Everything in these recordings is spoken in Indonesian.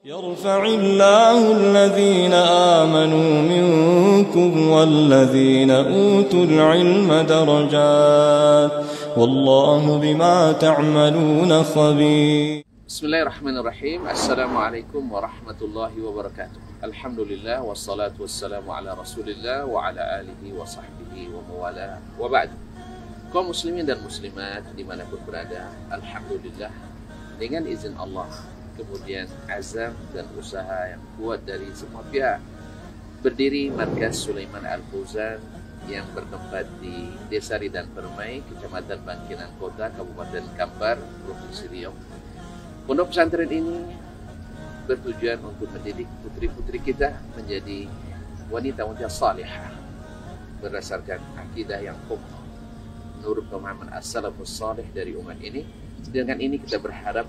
يرفع الله الذين آمنوا منكم والذين أوتوا العلم درجات والله بما تعملون خبير. Bismillahirrahmanirrahim. Assalamualaikum warahmatullahi wabarakatuh. Alhamdulillah wassalatu wassalamu ala Rasulillah wa ala alihi wa sahbihi wa mawala wa ba'd. Kaum muslimin dan muslimat dimanapun berada, alhamdulillah dengan izin Allah, kemudian azam dan usaha yang kuat dari semua pihak, berdiri Markas Sulaiman Al-Fauzan yang bertempat di Desa Ridan Permai, Kecamatan Bangkinang Kota, Kabupaten Kampar, Provinsi Riau. Pondok pesantren ini bertujuan untuk mendidik putri-putri kita menjadi wanita-wanita salihah berdasarkan akidah yang kokoh menurut pemahaman as-salafus salih dari umat ini. Dengan ini kita berharap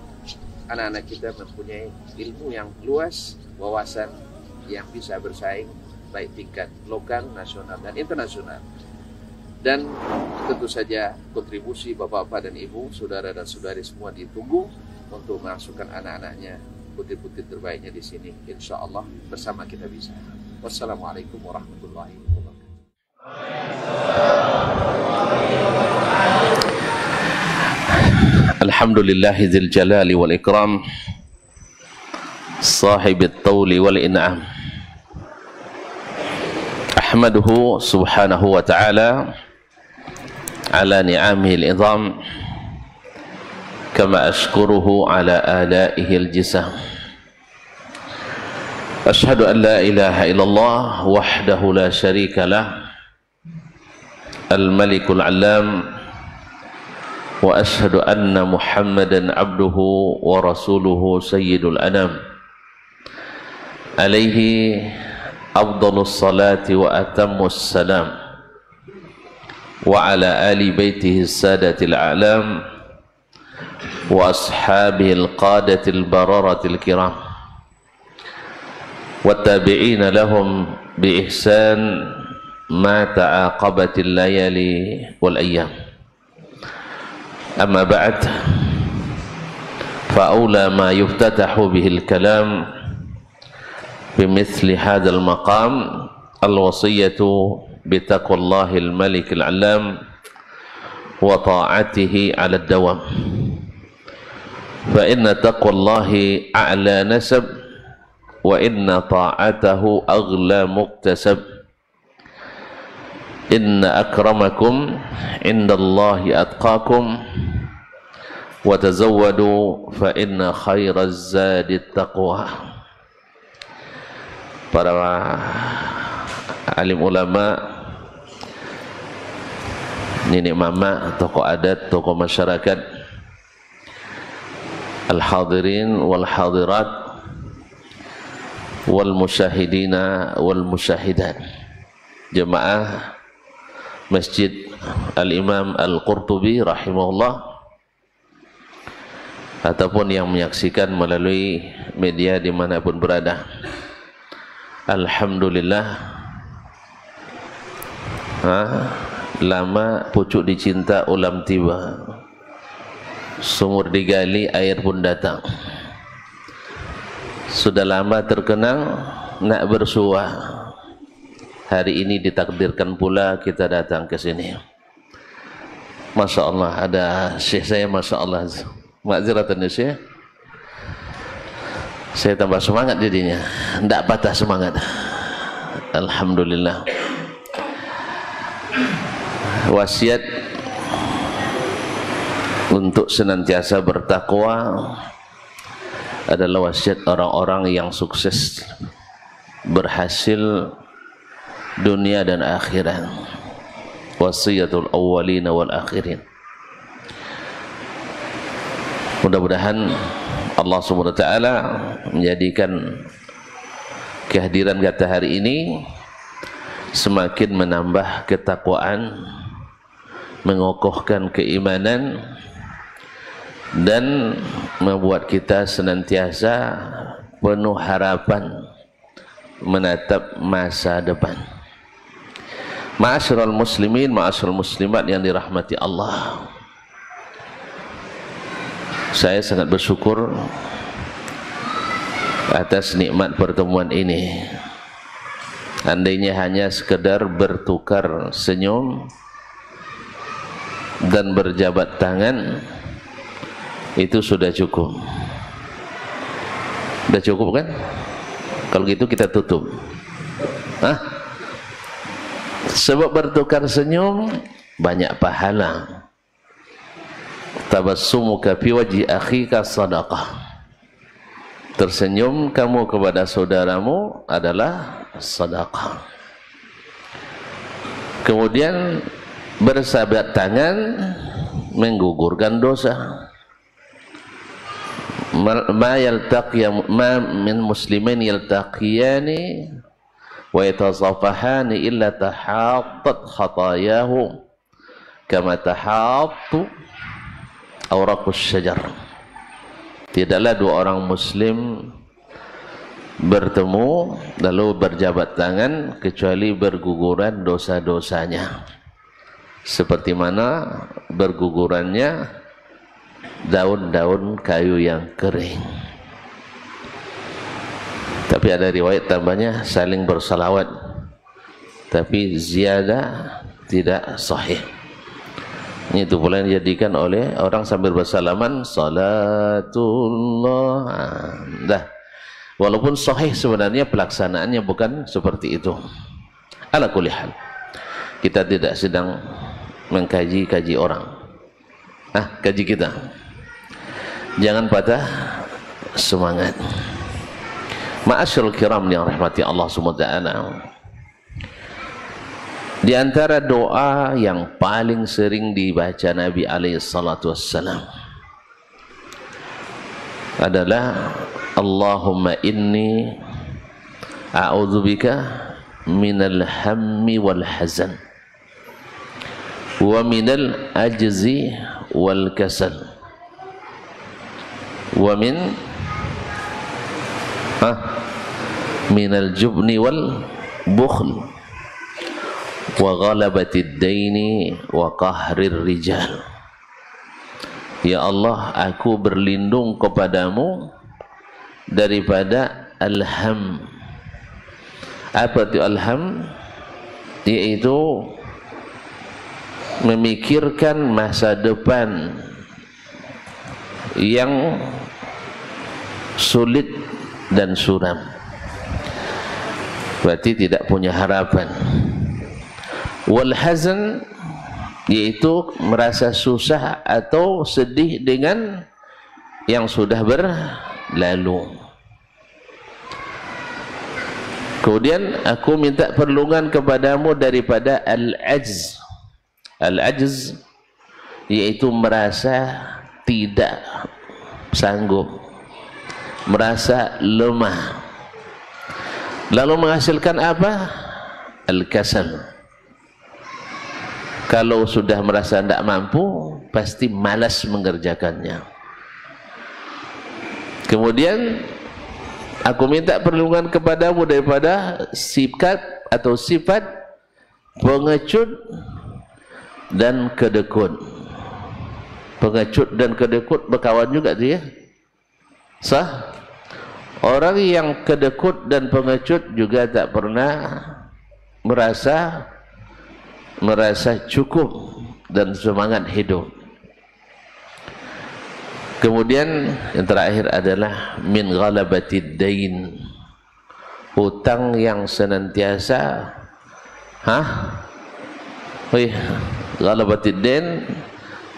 anak-anak kita mempunyai ilmu yang luas, wawasan yang bisa bersaing baik tingkat lokal, nasional, dan internasional. Dan tentu saja kontribusi bapak-bapak dan ibu, saudara dan saudari semua ditunggu untuk memasukkan anak-anaknya, putri-putri terbaiknya di sini. Insya Allah bersama kita bisa. Wassalamualaikum warahmatullahi wabarakatuh. Alhamdulillahi dzil jalali wal ikram, sahibit tawli wal in'am. Ahmaduhu subhanahu wa ta'ala ala ni'amihi al-idham, kama ashkuruhu ala alaihi al-jisam. Ashhadu an la ilaha illallah wahdahu la sharika lah, al-malikul alam, wa ashhadu anna Muhammadan abduhu wa rasuluhu sayyidul anam, alaihi afdalus salati wa atammus salam, wa ala ali baitihi sadatil a'lam wa ashabihi al-qadatil bararatil kiram wa tabi'ina lahum bi ihsan ma ta'aqabatil layali wal ayyam. Amma ba'd, fa'awla ma yuftatahu bihil kalam bimithli hadal maqam al-wasiyatu bitaqwallahil malikil alam wa ta'atihi ala dawam. Fa inna taqwallahi a'la nasab wa inna ta'atahu aghla muktasab. Inna akramakum indallahi atqakum wa tazawwadu fa inna khairaz zadit taqwa. Para alim ulama, nenek mama, tokoh adat, tokoh masyarakat, al-hadirin wal hadirat wal musyahidina wal musyahidat, jemaah Masjid Al-Imam Al-Qurtubi rahimahullah, ataupun yang menyaksikan melalui media dimanapun berada. Alhamdulillah, lama pucuk dicinta ulam tiba, sumur digali air pun datang. Sudah lama terkenang nak bersuah, hari ini ditakdirkan pula kita datang ke sini. Masya Allah, ada syekh saya, Masya Allah, makziratan ya syekh, saya tambah semangat jadinya, tidak patah semangat. Alhamdulillah. Wasiat untuk senantiasa bertakwa adalah wasiat orang-orang yang sukses, berhasil dunia dan akhirat. Wasiyatul awwalina wal akhirin. Mudah-mudahan Allah Subhanahu wa taala menjadikan kehadiran kita hari ini semakin menambah ketakwaan, mengokohkan keimanan, dan membuat kita senantiasa penuh harapan menatap masa depan. Ma'asyiral muslimin, ma'asyiral muslimat yang dirahmati Allah, saya sangat bersyukur atas nikmat pertemuan ini. Andainya hanya sekedar bertukar senyum dan berjabat tangan, itu sudah cukup. Sudah cukup kan? Kalau gitu kita tutup. Sebab bertukar senyum banyak pahala. Tabassumuka fi wajhi akhika sadaqah. Tersenyum kamu kepada saudaramu adalah sedekah. Kemudian bersahabat tangan menggugurkan dosa. Ma min muslimin yaltaqiyani wa yatasafahani illa tahattat khatayahu kama tahattu awraqus syajar. Tidaklah dua orang muslim bertemu lalu berjabat tangan kecuali berguguran dosa-dosanya, seperti mana bergugurannya daun-daun kayu yang kering. Tapi ada riwayat tambahnya saling bersalawat, tapi ziyadah tidak sahih. Itu pula yang dijadikan oleh orang sambil bersalaman salatullah. Dah. Walaupun sahih sebenarnya pelaksanaannya bukan seperti itu. Ala kulli hal, kita tidak sedang mengkaji orang. Kaji kita. Jangan patah semangat. Ma'asyiral kiram yang rahmati Allah SWT, di antara doa yang paling sering dibaca Nabi SAW adalah Allahumma inni a'udzubika minal hammi wal hazan wa minal ajzi wal kasal wa minal jubni wal bukhl wa ghalabatid daini wa qahrir rijal. Ya Allah, aku berlindung kepadamu daripada alham. Apa itu alham? Yaitu memikirkan masa depan yang sulit dan suram, berarti tidak punya harapan. Wal hazan, yaitu merasa susah atau sedih dengan yang sudah berlalu. Kemudian aku minta perlindungan kepadamu daripada al-ajz. Al-ajz yaitu merasa tidak sanggup, merasa lemah, lalu menghasilkan apa? Al-kasal. Kalau sudah merasa tidak mampu, pasti malas mengerjakannya. Kemudian aku minta perlindungan kepadamu daripada sifat atau sifat pengecut dan kedekut. Pengecut dan kedekut berkawan juga tu ya. Sah? Orang yang kedekut dan pengecut juga tak pernah merasa cukup dan semangat hidup. Kemudian yang terakhir adalah min ghalabatid dain, hutang yang senantiasa ghalabatid dain,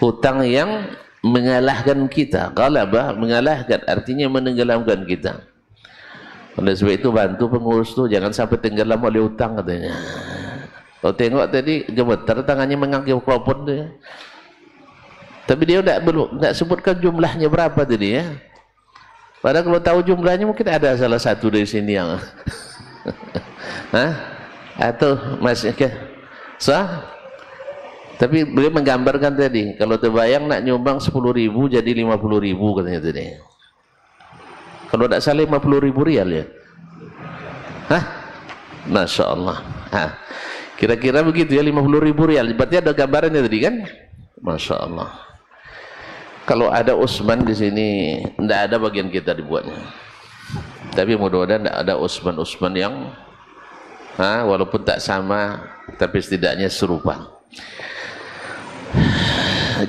hutang yang mengalahkan kita. Ghalabah, mengalahkan, artinya menenggelamkan kita. Oleh sebab itu bantu pengurus tu jangan sampai tenggelam oleh hutang katanya. Kalau tengok tadi gemetar tangannya mengangkat mikrofon dia. Tapi dia tidak sebutkan jumlahnya berapa tadi ya. Padahal kalau tahu jumlahnya mungkin ada salah satu dari sini yang atau masih ke sah. Tapi beliau menggambarkan tadi, kalau terbayang nak nyumbang 10.000 jadi 50.000 katanya tadi. Kalau tidak salah 50.000 rial ya. Masya Allah. Kira-kira begitu ya, 50.000 rial. Berarti ada gambarannya tadi kan? Masya Allah. Kalau ada Usman di sini, tidak ada bagian kita dibuatnya. Tapi mudah-mudahan tidak ada Utsman yang walaupun tak sama tapi setidaknya serupa.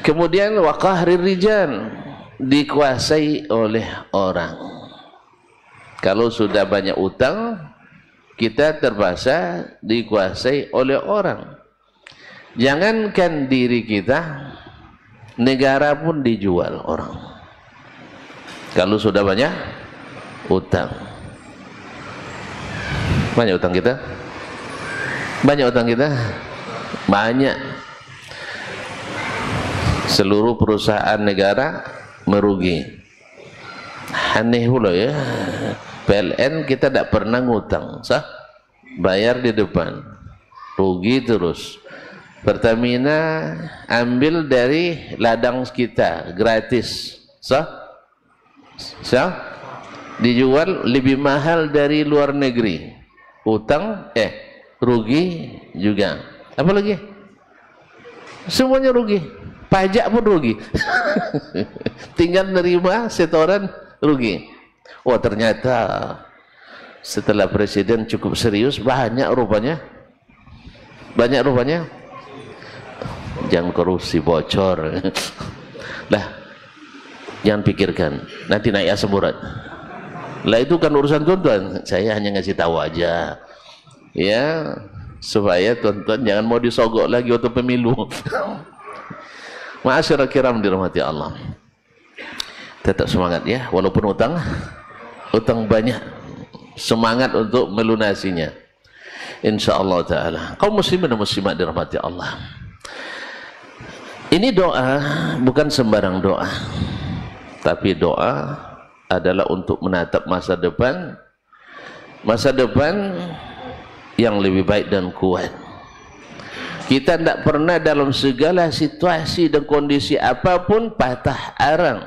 Kemudian wa qahrir rijal, dikuasai oleh orang. Kalau sudah banyak utang, kita terpaksa dikuasai oleh orang. Jangankan diri kita, negara pun dijual orang. Kalau sudah banyak utang. Banyak utang kita? Banyak utang kita? Banyak. Seluruh perusahaan negara merugi. Aneh pula ya. PLN kita tidak pernah ngutang, sah? Bayar di depan, rugi terus. Pertamina ambil dari ladang kita gratis, sah? Sah? Dijual lebih mahal dari luar negeri. Utang, rugi juga. Apa lagi? Semuanya rugi. Pajak pun rugi. Tinggal nerima setoran rugi. Oh ternyata setelah presiden cukup serius, banyak rupanya. Banyak rupanya. Jangan korupsi, bocor. Lah, jangan pikirkan, nanti naik asam urat. Lah itu kan urusan tuan-tuan. Saya hanya ngasih tahu aja. Ya, supaya tuan-tuan jangan mau disogok lagi waktu pemilu. Ma'asyiral kiram dirahmati Allah. Tetap semangat ya, walaupun utang banyak, semangat untuk melunasinya. Insyaallah taala. Kaum muslimin dan muslimat dirahmati Allah. Ini doa bukan sembarang doa. Tapi doa adalah untuk menatap masa depan yang lebih baik dan kuat. Kita tidak pernah dalam segala situasi dan kondisi apapun patah arang.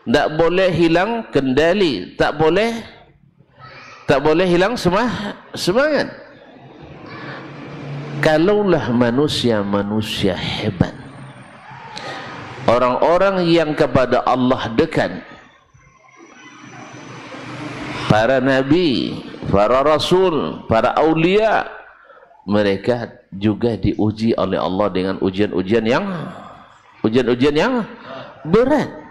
Tak boleh hilang kendali, tak boleh hilang semangat. Kalaulah manusia hebat, orang-orang yang kepada Allah dekat, para nabi, para rasul, para aulia, mereka juga diuji oleh Allah dengan ujian-ujian yang berat.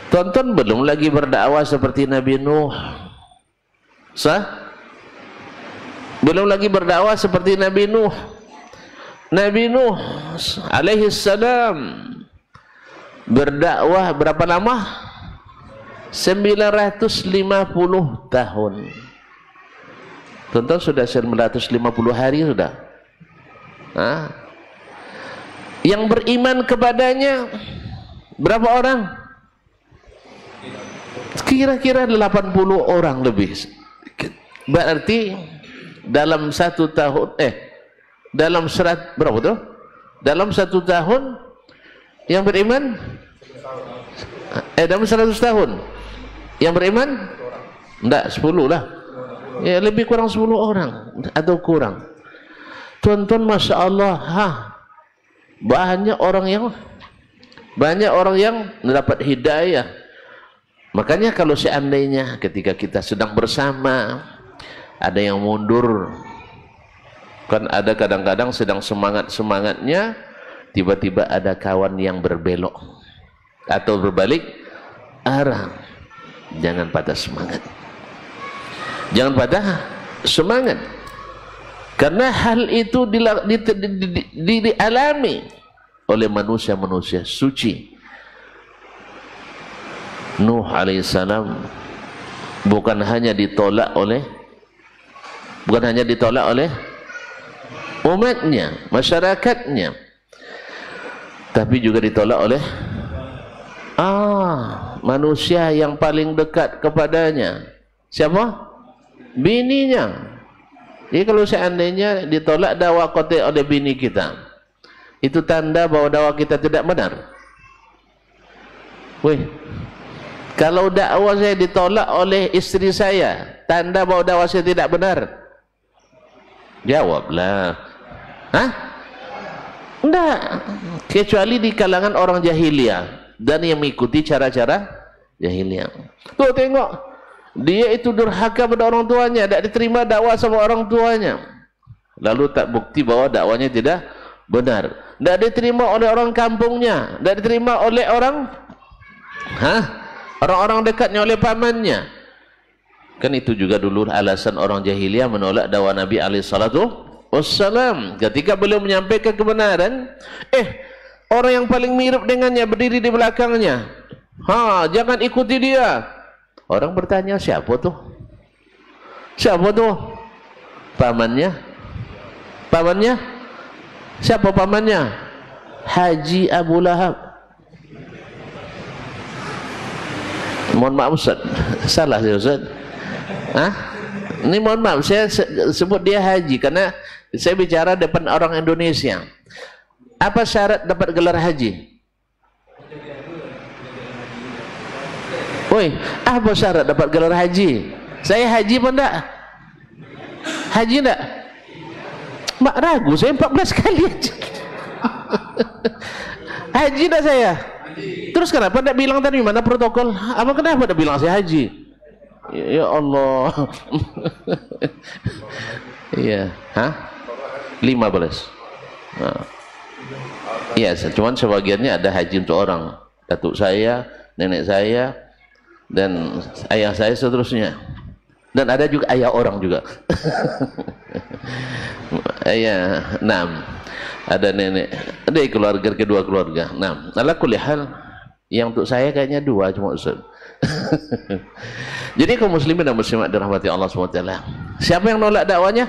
Tonton belum lagi berdakwah seperti Nabi Nuh. Sah? Belum lagi berdakwah seperti Nabi Nuh. Nabi Nuh alaihi salam berdakwah berapa lama? 950 tahun. Tonton sudah 950 hari sudah. Yang beriman kepadanya berapa orang? Kira-kira 80 orang lebih. Berarti dalam satu tahun dalam berapa tuh? Dalam satu tahun yang beriman dalam 100 tahun yang beriman enggak 10 lah. Ya lebih kurang 10 orang atau kurang. Tuan-tuan Masya Allah, banyak orang yang mendapat hidayah. Makanya kalau seandainya ketika kita sedang bersama ada yang mundur, kan ada kadang-kadang sedang semangatnya tiba-tiba ada kawan yang berbelok atau berbalik arah, jangan patah semangat. Jangan patah semangat, karena hal itu dialami oleh manusia-manusia suci. Nuh alaihissalam bukan hanya ditolak oleh umatnya, masyarakatnya, tapi juga ditolak oleh manusia yang paling dekat kepadanya. Siapa? Bininya. Jadi kalau seandainya ditolak dakwah kita oleh bini kita, itu tanda bahwa dakwah kita tidak benar. Kalau dakwah saya ditolak oleh istri saya, tanda bahwa dakwah saya tidak benar. Jawablah. Enggak. Kecuali di kalangan orang jahiliyah dan yang mengikuti cara-cara jahiliyah. Tuh tengok, Dia itu durhaka pada orang tuanya, tidak diterima dakwah sama orang tuanya. Lalu tak bukti bahwa dakwanya tidak benar. Tidak diterima oleh orang kampungnya, tidak diterima oleh orang-orang dekatnya, oleh pamannya. Kan itu juga dulu alasan orang jahiliyah menolak dakwah Nabi SAW. Ketika beliau menyampaikan kebenaran, orang yang paling mirip dengannya berdiri di belakangnya. Jangan ikuti dia. Orang bertanya, siapa tuh? Siapa tuh? Pamannya? Pamannya? Siapa pamannya? Haji Abu Lahab. Mohon maaf Ustaz, salah ya Ustaz. Ini mohon maaf, saya sebut dia haji karena saya bicara depan orang Indonesia. Apa syarat dapat gelar haji? Woi, apa syarat dapat gelar haji? Saya haji apa enggak? Haji enggak? Mak ragu, saya 14 kali haji. Haji enggak saya? Terus kenapa enggak bilang tadi mana protokol? Apa kenapa enggak bilang saya haji? Ya Allah. Iya, 15. Iya, cuman sebagiannya ada haji untuk orang. Datuk saya, nenek saya, dan ayah saya seterusnya, dan ada juga ayah orang juga. Ayah 6, ada nenek, ada keluarga, kedua keluarga 6. Ala kulli hal, yang untuk saya kayaknya 2 cuma Ustaz. Jadi kaum muslimin dan muslimat dirahmati Allah SWT, siapa yang nolak dakwanya?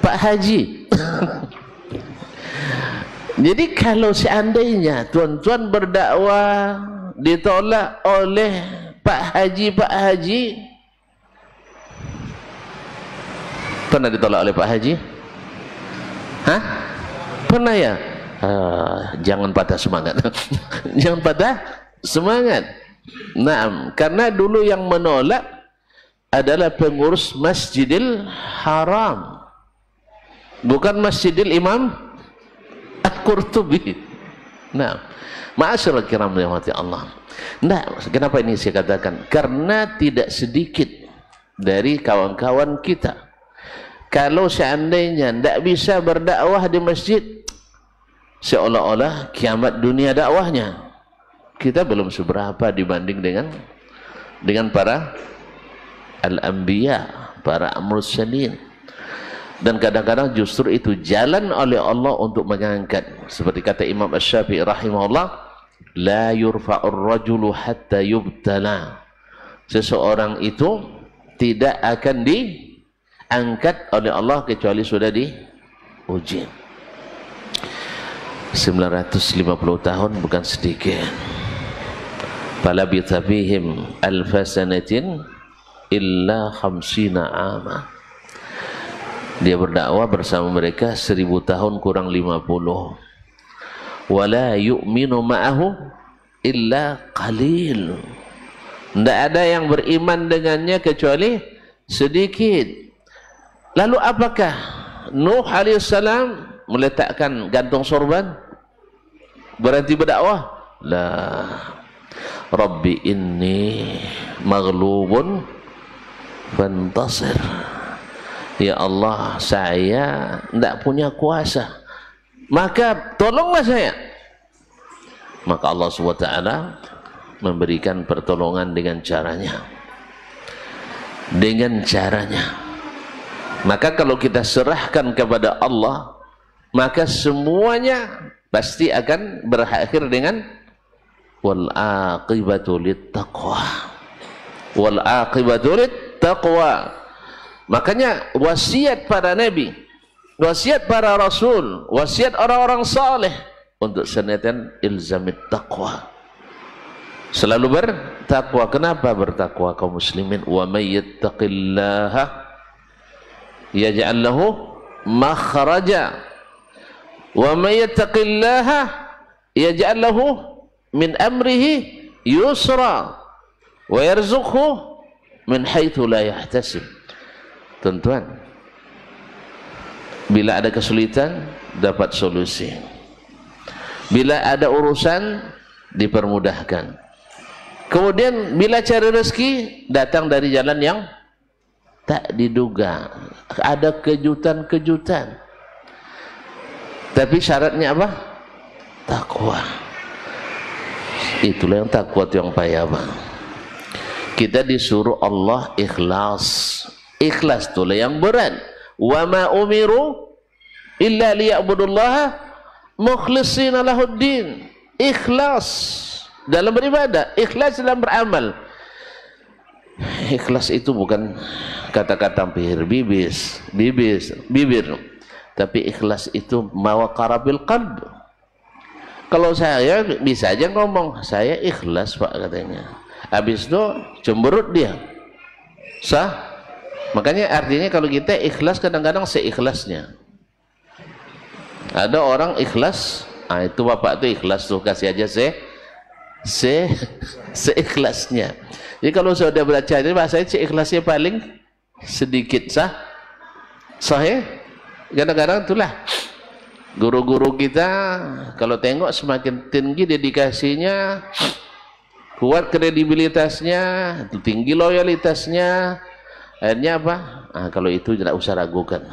Pak Haji. Jadi kalau seandainya tuan-tuan berdakwah ditolak oleh Pak Haji, pernah ditolak oleh Pak Haji? Pernah ya? Jangan patah semangat. Jangan patah semangat. Nah, karena dulu yang menolak adalah pengurus Masjidil Haram, bukan Masjidil Imam Al-Qurtubi. Nah, ma'asyiral kiram rahmati Allah. Nah, kenapa ini saya katakan? Karena tidak sedikit dari kawan-kawan kita, kalau seandainya tidak bisa berdakwah di masjid, seolah-olah kiamat dunia dakwahnya. Kita belum seberapa dibanding dengan para al-anbiya, para mursalin. Dan kadang-kadang justru itu jalan oleh Allah untuk mengangkat. Seperti kata Imam Asy-Syafi'i rahimahullah, la yurfa'ur rajulu hatta yubtala. Seseorang itu tidak akan diangkat oleh Allah kecuali sudah diuji. 950 tahun bukan sedikit. Falabitha fihim alfasanatin illa 50 ama. Dia berdakwah bersama mereka 1000 tahun kurang 50. Wala yu'minu ma'ahu illa qalil. Tidak ada yang beriman dengannya kecuali sedikit. Lalu apakah Nuh alaihissalam meletakkan gantung sorban berhenti berdakwah? La. Rabbi inni maghlubun fantasir. Ya Allah, saya tidak punya kuasa, maka tolonglah saya. Maka Allah SWT memberikan pertolongan dengan caranya. Maka kalau kita serahkan kepada Allah, maka semuanya pasti akan berakhir dengan wal aqibatu littaqwa. Wal aqibatu littaqwa. Makanya wasiat para nabi, wasiat para rasul, wasiat orang-orang saleh untuk senantiasa ilzamit taqwa, selalu bertakwa. Kenapa bertakwa kaum muslimin? Wa may yattaqillaha yaj'al lahu makhraja wa may yattaqillaha yaj'al lahu min amrihi yusra wa yarzuqhu min haitsu la yahtasib. Tuan-tuan, bila ada kesulitan dapat solusi, bila ada urusan dipermudahkan. Kemudian bila cari rezeki datang dari jalan yang tak diduga, ada kejutan-kejutan. Tapi syaratnya apa? Takwa. Itulah yang takwa yang payah, Bang. Kita disuruh Allah ikhlas. Ikhlas itulah yang berat. Wa ma umiru illa liya'budullaha mukhlishina lahuddin. Ikhlas dalam beribadah, ikhlas dalam beramal. Ikhlas itu bukan kata-kata bibir, tapi ikhlas itu mawaqarabil qalb. Kalau saya bisa aja ngomong saya ikhlas Pak katanya, habis itu cemberut dia, sah. Makanya artinya kalau kita ikhlas kadang-kadang seikhlasnya. Ada orang ikhlas, itu bapak tuh ikhlas tuh, kasih aja seikhlasnya. Jadi kalau sudah baca ini bahasanya seikhlasnya paling sedikit, sah. Sahih. Kadang-kadang itulah guru-guru kita kalau tengok semakin tinggi dedikasinya, kuat kredibilitasnya, tinggi loyalitasnya, akhirnya apa? Kalau itu tidak usah ragukan,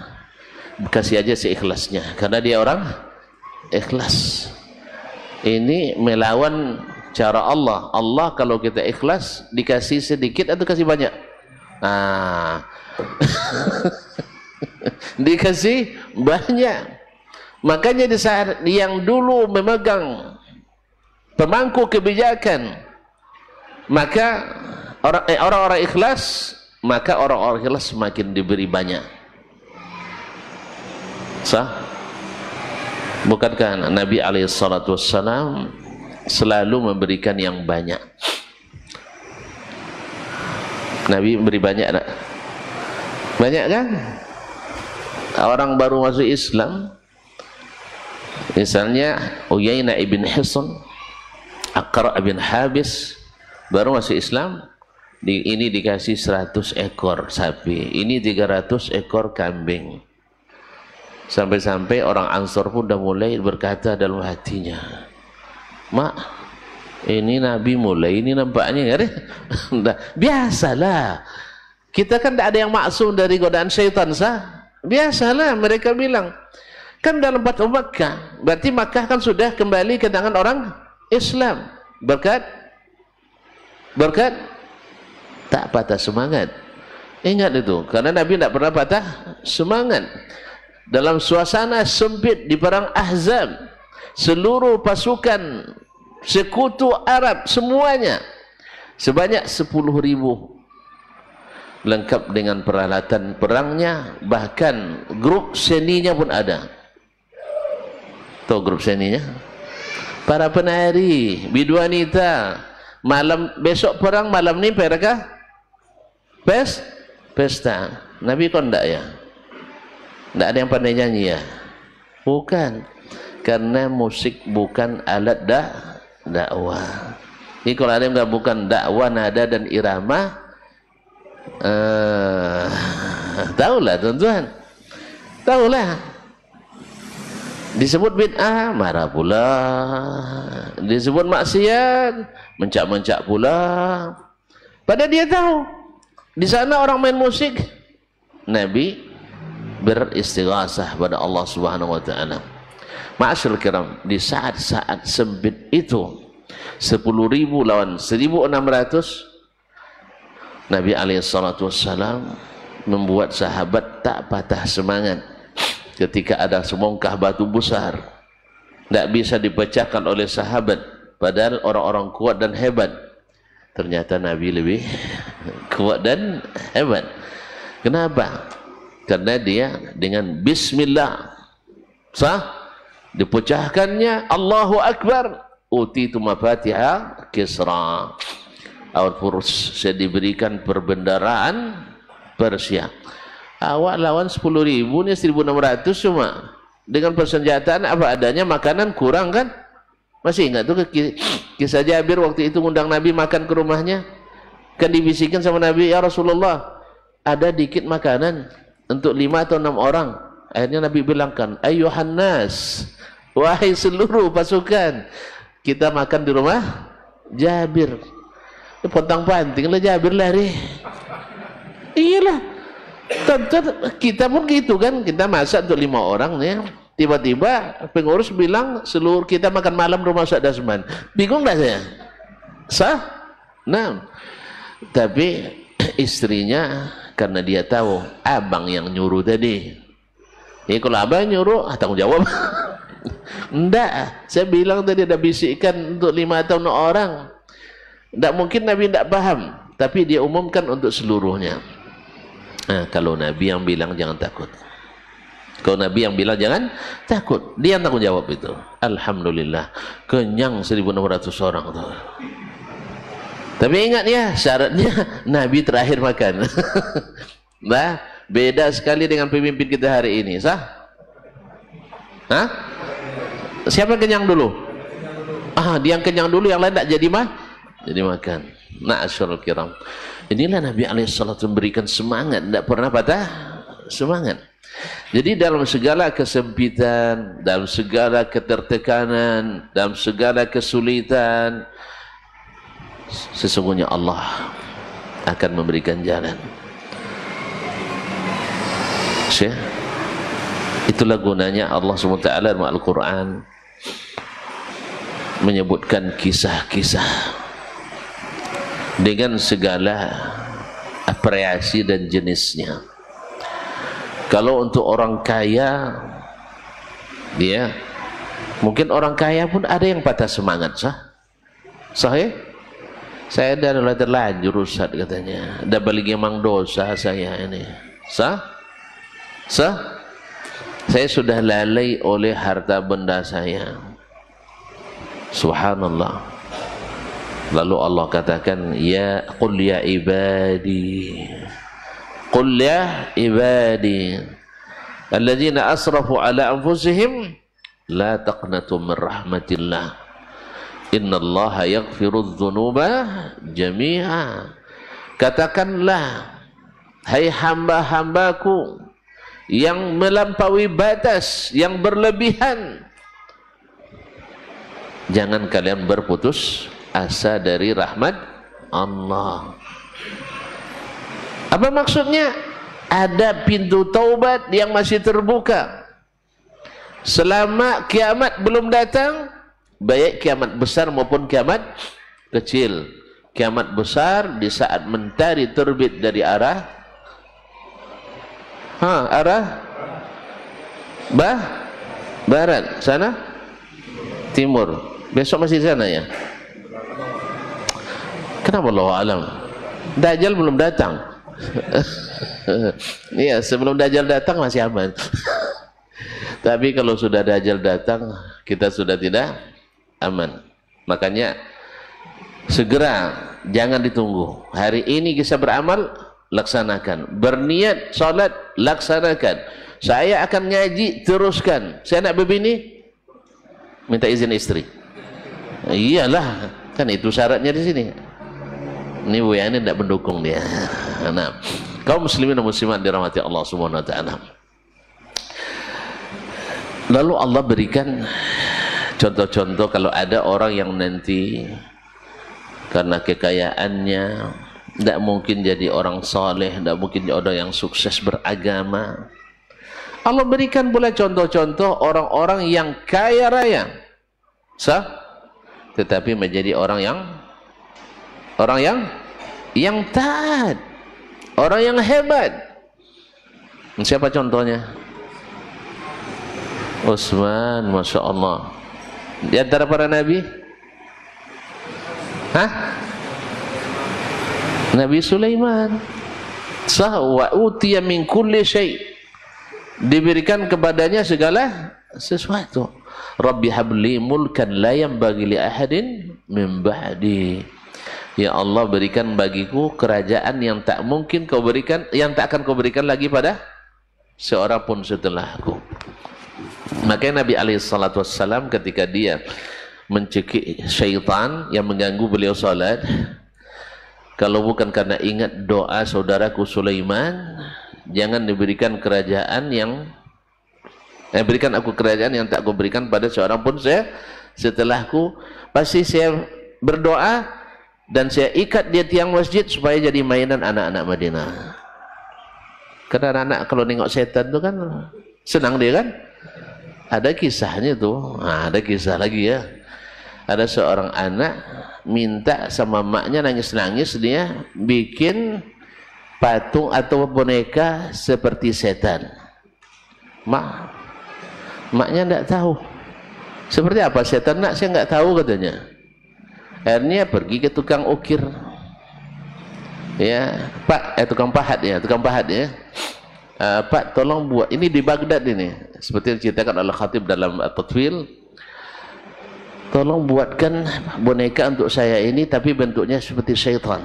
kasih aja seikhlasnya, karena dia orang ikhlas. Ini melawan cara Allah. Allah kalau kita ikhlas dikasih sedikit atau kasih banyak? Dikasih banyak. Makanya di saat yang dulu memegang pemangku kebijakan, maka orang-orang ikhlas, maka orang-orang ikhlas semakin diberi banyak. Sah? Bukankah Nabi SAW selalu memberikan yang banyak? Nabi beri banyak tak? Banyak kan? Orang baru masuk Islam, misalnya Uyainah ibn Hisn, Aqra' bin Habis, baru masuk Islam, ini dikasih 100 ekor sapi, ini 300 ekor kambing. Sampai-sampai orang Ansor pun sudah mulai berkata dalam hatinya, Mak, ini Nabi mulai, ini nampaknya biasalah, kita kan tidak ada yang maksum dari godaan syaitan, sah. Biasalah mereka bilang, kan dalam Fathu Makkah, berarti Makkah kan sudah kembali ke tangan orang Islam, berkat tak patah semangat. Ingat itu, karena Nabi tidak pernah patah semangat. Dalam suasana sempit di perang Ahzab, seluruh pasukan sekutu Arab semuanya sebanyak 10.000, lengkap dengan peralatan perangnya, bahkan grup seninya pun ada. Tahu grup seninya? Para penari, biduanita. Malam besok perang, malam ni mereka pesta. Nabi kok enggak ya? Enggak ada yang pandai nyanyi ya? Bukan. Karena musik bukan alat dakwah. Jadi kalau ada yang bukan dakwah, nada dan irama, tahulah tuan-tuan, tahulah. Disebut bid'ah, marah pula. Disebut maksiat, mencak-mencak pula. Padahal dia tahu di sana orang main musik. Nabi beristighasah pada Allah Subhanahu wa taala. Ma'asyiral kiram, di saat-saat sempit itu 10.000 lawan 1.600, Nabi SAW membuat sahabat tak patah semangat ketika ada semongkah batu besar, tidak bisa dipecahkan oleh sahabat, padahal orang-orang kuat dan hebat. Ternyata Nabi lebih kuat dan hebat. Kenapa? Karena dia dengan bismillah, sah, dipecahkannya. Allahu Akbar, utitu mafatiha Kisra, Al-Furs, saya diberikan perbendaraan Persia. Awak lawan 10.000, ini 1.600 cuma dengan persenjataan apa adanya, makanan kurang kan? Masih ingat tuh kisah Jabir waktu itu ngundang Nabi makan ke rumahnya, kan dibisikin sama Nabi, ya Rasulullah, ada dikit makanan untuk 5 atau 6 orang. Akhirnya Nabi bilangkan, ayyuhan nas, wahai seluruh pasukan, kita makan di rumah Jabir. Pontang-panting lah Jabir lari. Iyalah. Tentu kita pun gitu kan, kita masak untuk 5 orang nih. Tiba-tiba pengurus bilang seluruh kita makan malam rumah Ustaz Dasman. Bingung dah saya. Sah? Nah. Tapi istrinya karena dia tahu abang yang nyuruh tadi. Kalau abang nyuruh, tanggung jawab. Enggak, saya bilang tadi ada bisikan untuk 5 atau 6 orang. Enggak mungkin Nabi enggak paham, tapi dia umumkan untuk seluruhnya. Nah, kalau Nabi yang bilang jangan takut. Kalau Nabi yang bilang jangan takut, dia yang tanggung jawab itu. Alhamdulillah, kenyang 1.600 orang tuh. Tapi ingat ya, syaratnya Nabi terakhir makan. Nah, beda sekali dengan pemimpin kita hari ini, sah? Hah? Siapa kenyang dulu? Dia yang kenyang dulu, yang lain tak jadi jadi makan. Ma'asyiral kiram. Inilah Nabi alaihissalam memberikan semangat, tidak pernah patah semangat. Jadi dalam segala kesempitan, dalam segala ketertekanan, dalam segala kesulitan, sesungguhnya Allah akan memberikan jalan. Itulah gunanya Allah SWT dalam Al-Quran menyebutkan kisah-kisah dengan segala variasi dan jenisnya. Kalau untuk orang kaya, dia mungkin orang kaya pun ada yang patah semangat, sahih? Saya dah terlanjur Ustaz katanya, dah balik emang dosa saya ini, sah? Saya sudah lalai oleh harta benda saya. Subhanallah. Lalu Allah katakan, qul ya ibadi alladzina asrafu ala anfusihim la taqnatu min rahmatillah innallaha yaghfiru dzunuba jami'a. Katakanlah, hai hamba-hambaku yang melampaui batas, yang berlebihan, jangan kalian berputus asa dari rahmat Allah. Apa maksudnya? Ada pintu taubat yang masih terbuka selama kiamat belum datang, baik kiamat besar maupun kiamat kecil. Kiamat besar di saat mentari terbit dari arah barat, sana timur. Besok masih di sana ya? Kenapa Allah alam? Dajjal belum datang. Iya, sebelum Dajjal datang masih aman. Tapi kalau sudah Dajjal datang, kita sudah tidak aman. Makanya segera, jangan ditunggu. Hari ini kita beramal, laksanakan. Berniat salat, laksanakan. Saya akan ngaji, teruskan. Saya nak berbini, minta izin istri. Iyalah, kan itu syaratnya di sini. Ini WA ini tidak mendukung dia. Nah, kaum muslimin dan muslimat dirahmati Allah Subhanahu wa taala. Lalu Allah berikan contoh-contoh kalau ada orang yang nanti karena kekayaannya tidak mungkin jadi orang saleh, tidak mungkin jadi orang yang sukses beragama. Allah berikan pula contoh-contoh orang-orang yang kaya raya, tetapi menjadi orang yang taat, orang yang hebat. Siapa contohnya? Utsman, Masya Allah. Di antara para nabi? Nabi Sulaiman. Wa utiya min kulli syai'. Diberikan kepadanya segala sesuatu. Rabbi habli mulkan la yanbaghi li ahadin min ba'di. Ya Allah, berikan bagiku kerajaan yang tak mungkin kau berikan, yang tak akan kau berikan lagi pada seorang pun setelahku. Makanya Nabi SAW ketika dia mencekik syaitan yang mengganggu beliau salat, kalau bukan karena ingat doa saudaraku Sulaiman, jangan diberikan kerajaan yang berikan aku kerajaan yang tak kau berikan pada seorang pun setelahku. Pasti saya berdoa dan saya ikat dia tiang masjid supaya jadi mainan anak-anak Madinah. Karena anak-anak kalau nengok setan itu kan senang dia kan. Ada kisahnya tuh, nah, ada kisah lagi ya. Ada seorang anak minta sama maknya, nangis-nangis dia bikin patung atau boneka seperti setan. Maknya tidak tahu seperti apa setan, nak saya nggak tahu katanya. Akhirnya pergi ke tukang ukir, ya Pak, tukang pahat ya, Pak tolong buat ini di Baghdad ini, seperti yang diceritakan oleh Khatib dalam At-Tatwil, tolong buatkan boneka untuk saya ini tapi bentuknya seperti syaitan.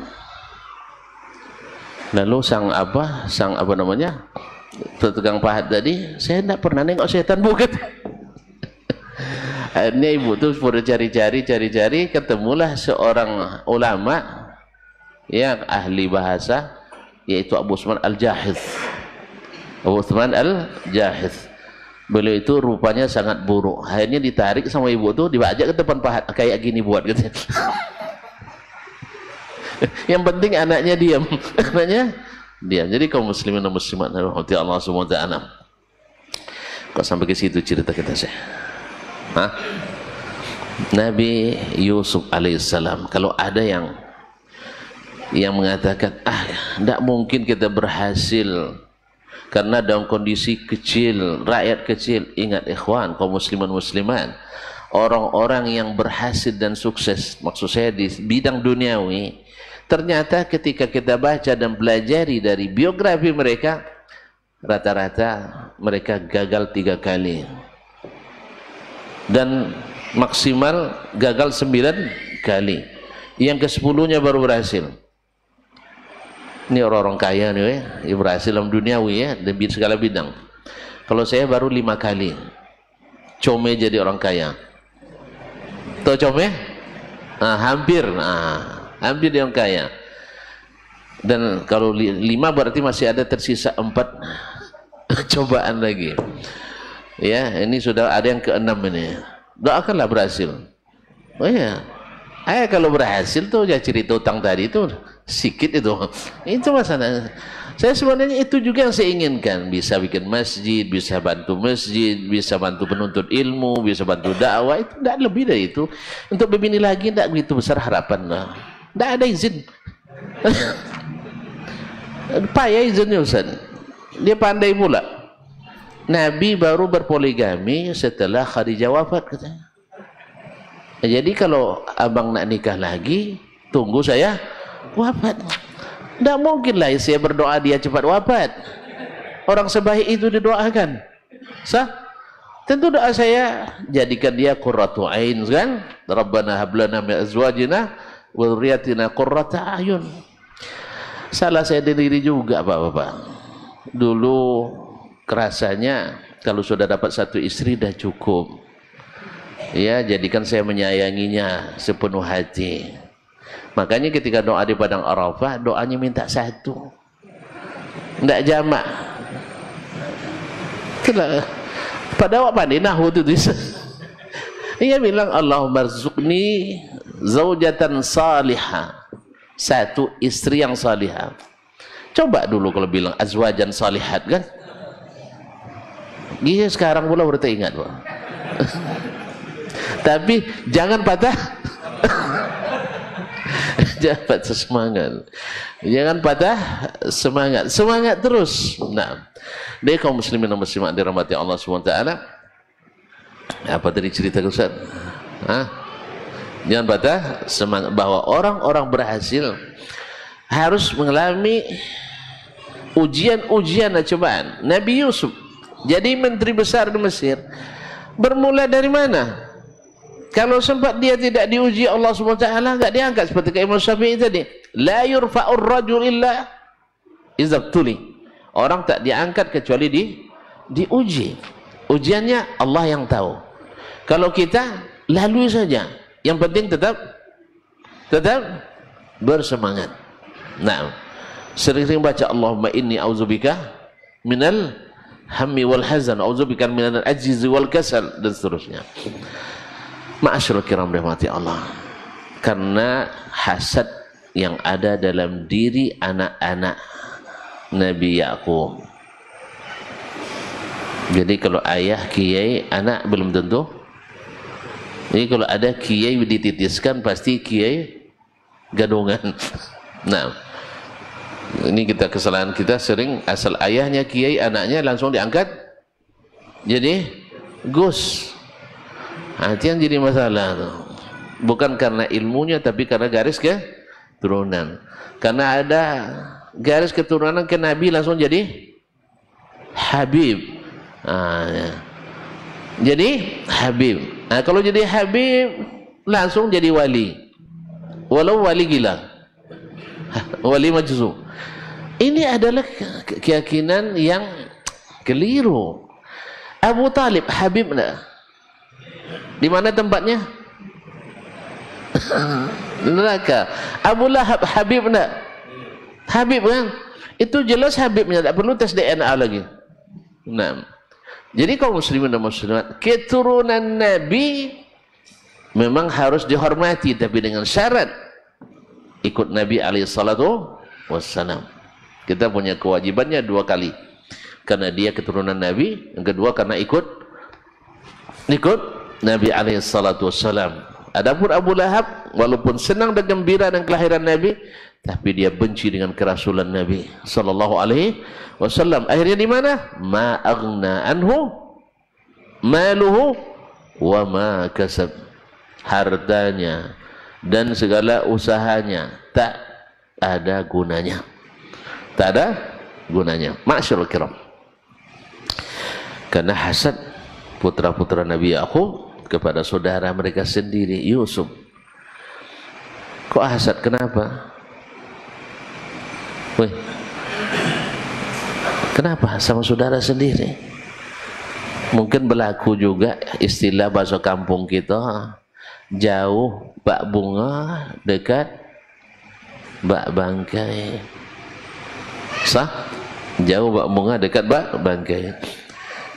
Lalu sang apa namanya, tukang pahat tadi, saya tidak pernah nengok setan, bukan. Akhirnya ibu tuh sudah cari-cari, ketemulah seorang ulama yang ahli bahasa, yaitu Abu Utsman Al-Jahiz. Abu Utsman Al-Jahiz. Beliau itu rupanya sangat buruk. Akhirnya ditarik sama ibu tuh, diajak ke depan pahat, kayak gini buat gitu. Yang penting anaknya diam. Anaknya diam. Jadi kaum muslimin dan muslimat rahmati Allah Subhanahu wa taala. Kok sampai ke situ cerita kita sih? Hah? Nabi Yusuf alaihissalam, kalau ada yang mengatakan tidak mungkin kita berhasil karena dalam kondisi kecil, rakyat kecil, ingat ikhwan, kaum musliman muslimat, orang-orang yang berhasil dan sukses, maksud saya di bidang duniawi, ternyata ketika kita baca dan pelajari dari biografi mereka, rata-rata mereka gagal 3 kali dan maksimal gagal 9 kali. Yang ke-10-nya baru berhasil. Ini orang-orang kaya nih, yang berhasil dalam duniawi ya, di segala bidang. Kalau saya baru 5 kali. Comel jadi orang kaya. Tahu comel? Hampir dia orang kaya. Dan kalau 5 berarti masih ada tersisa 4 cobaan lagi. Ya, ini sudah ada yang ke-6 ini. Doakanlah berhasil. Oh ya, kalau berhasil tuh ya cerita utang tadi itu sikit itu. Itu masalah. Saya sebenarnya itu juga yang saya inginkan. Bisa bikin masjid, bisa bantu masjid, bisa bantu penuntut ilmu, bisa bantu dakwah. Itu tidak lebih dari itu. Untuk begini lagi tidak begitu besar harapan. Tidak ada izin. Payah izinnya Ustaz. Dia pandai pula. Nabi baru berpoligami setelah Khadijah wafat katanya. Jadi kalau abang nak nikah lagi, tunggu saya wafat. Tidak mungkin lah saya berdoa dia cepat wafat. Orang sebaik itu didoakan. Sah? Tentu doa saya jadikan dia qurratu ain kan? Rabbana hablana min azwajina wa dzurriyyatina qurrata a'yun. Salah saya diri juga Bapak-bapak. Dulu kerasanya kalau sudah dapat 1 istri dah cukup. Ya, jadikan saya menyayanginya sepenuh hati. Makanya ketika doa di padang Arafah, doanya minta 1. Tidak jamak. Itulah. Pada waktu ini nahu itu ia bilang Allahumma rzuqni zaujatan salihah. 1 istri yang salihah. Coba dulu kalau bilang azwajan salihat kan? Iya sekarang pula baru teringat Pak. Tapi jangan patah jangan patah semangat. Jangan patah semangat. Semangat terus. Nah, dari kaum muslimin dan muslimat dirahmati Allah SWT. Apa tadi cerita Ustaz? Jangan patah semangat bahwa orang-orang berhasil harus mengalami ujian-ujian dan cobaan. Nabi Yusuf jadi menteri besar di Mesir bermula dari mana? Kalau sempat dia tidak diuji Allah SWT, enggak diangkat seperti ke Imam Syafi'i tadi. La yurfa'ur rajul illa izabtuli. Orang tak diangkat kecuali diuji. Ujiannya Allah yang tahu. Kalau kita lalui saja. Yang penting tetap bersemangat. Nah, sering-sering baca Allahumma inni a'udzubika minal hammi wal hazan, a'udzubika minal ajzi wal kasal dan seterusnya. Ma'asyiral kiram rahmati Allah. Karena hasad yang ada dalam diri anak-anak Nabi Yakub. Jadi kalau ayah kiai, anak belum tentu. Jadi kalau ada kiai dititiskan, pasti kiai gadungan. Nah, ini kesalahan kita sering, asal ayahnya kiai, anaknya langsung diangkat jadi Gus. Itu yang jadi masalah tuh. Bukan karena ilmunya, tapi karena garis keturunan. Karena ada garis keturunan ke Nabi langsung jadi Habib. Ya. Jadi Habib. Nah, kalau jadi Habib langsung jadi wali. Walau wali gila. Wali majzum. Ini adalah keyakinan yang keliru. Abu Talib Habib enggak? Di mana tempatnya? Neraka. Abu Lahab Habib enggak? Habib kan? Itu jelas Habibnya, tidak perlu tes DNA lagi. Nah, jadi kaum muslimin dan muslimat, keturunan Nabi memang harus dihormati, tapi dengan syarat ikut Nabi SAW. Kita punya kewajibannya 2 kali, karena dia keturunan Nabi, yang kedua karena ikut Nabi SAW. Adapun Abu Lahab, walaupun senang dan gembira dengan kelahiran Nabi, tapi dia benci dengan kerasulan Nabi SAW. Akhirnya di mana? Ma aghna anhu maluhu wa ma kasab. Hartanya dan segala usahanya tak ada gunanya. Tak ada gunanya. Ma'asyiral kiram. Karena hasad putra-putra Nabi Yakub kepada saudara mereka sendiri, Yusuf. Kok hasad? Kenapa? Wih, kenapa sama saudara sendiri? Mungkin berlaku juga istilah bahasa kampung kita, jauh bak bunga, dekat bak bangkai. Sah? Jauh bak bunga, dekat bak bangkai.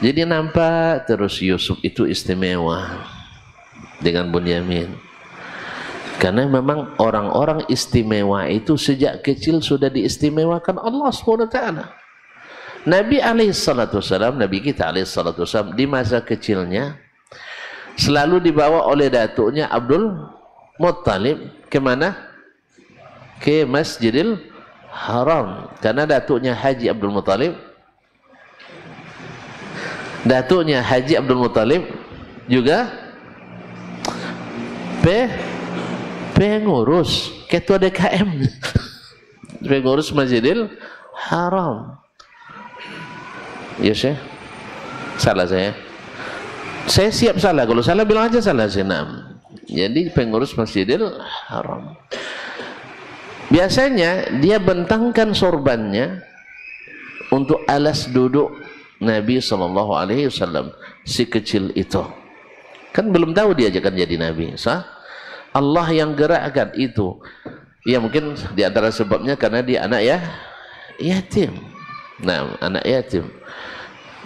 Jadi nampak terus Yusuf itu istimewa dengan Bunyamin. Karena memang orang-orang istimewa itu sejak kecil sudah diistimewakan Allah SWT. Nabi SAW, Nabi kita SAW, di masa kecilnya selalu dibawa oleh datuknya Abdul Muttalib ke mana? Ke Masjidil Haram. Karena datuknya Haji Abdul Muttalib, juga pengurus ketua DKM, pengurus Masjidil Haram. Ya Syekh, salah saya siap salah, kalau salah bilang aja salah senam. Jadi pengurus Masjidil Haram, biasanya dia bentangkan sorbannya untuk alas duduk Nabi SAW. Si kecil itu kan belum tahu dia akan jadi Nabi, sah? Allah yang gerakkan itu. Ya mungkin diantara sebabnya karena dia anak yatim. Nah, anak yatim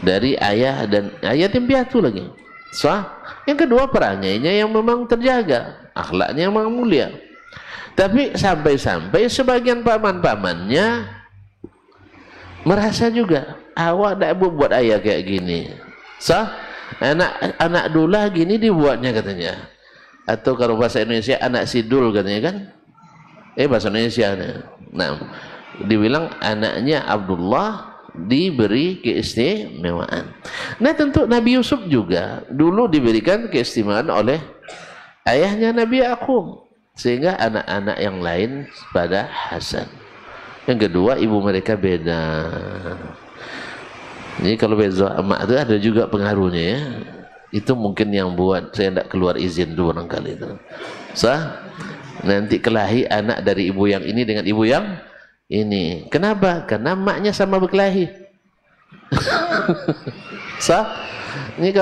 dari ayah dan yatim piatu lagi, sah? Yang kedua perangainya yang memang terjaga, akhlaknya yang memang mulia. Tapi sampai-sampai sebagian paman-pamannya merasa juga, awak tak buat ayah kayak gini, sah? Anak dula gini dibuatnya katanya. Atau kalau bahasa Indonesia anak sidul katanya kan, bahasa Indonesia. Nah, dibilang anaknya Abdullah diberi keistimewaan. Nah, tentu Nabi Yusuf juga dulu diberikan keistimewaan oleh ayahnya Nabi Yakub, sehingga anak-anak yang lain pada hasad. Yang kedua, ibu mereka beda. Jadi kalau beza emak itu ada juga pengaruhnya ya. Itu mungkin yang buat saya tidak keluar izin dulu barangkali itu. Sah? Nanti kelahi anak dari ibu yang ini dengan ibu yang ini. Kenapa? Karena emaknya sama berkelahi. Sah? Ini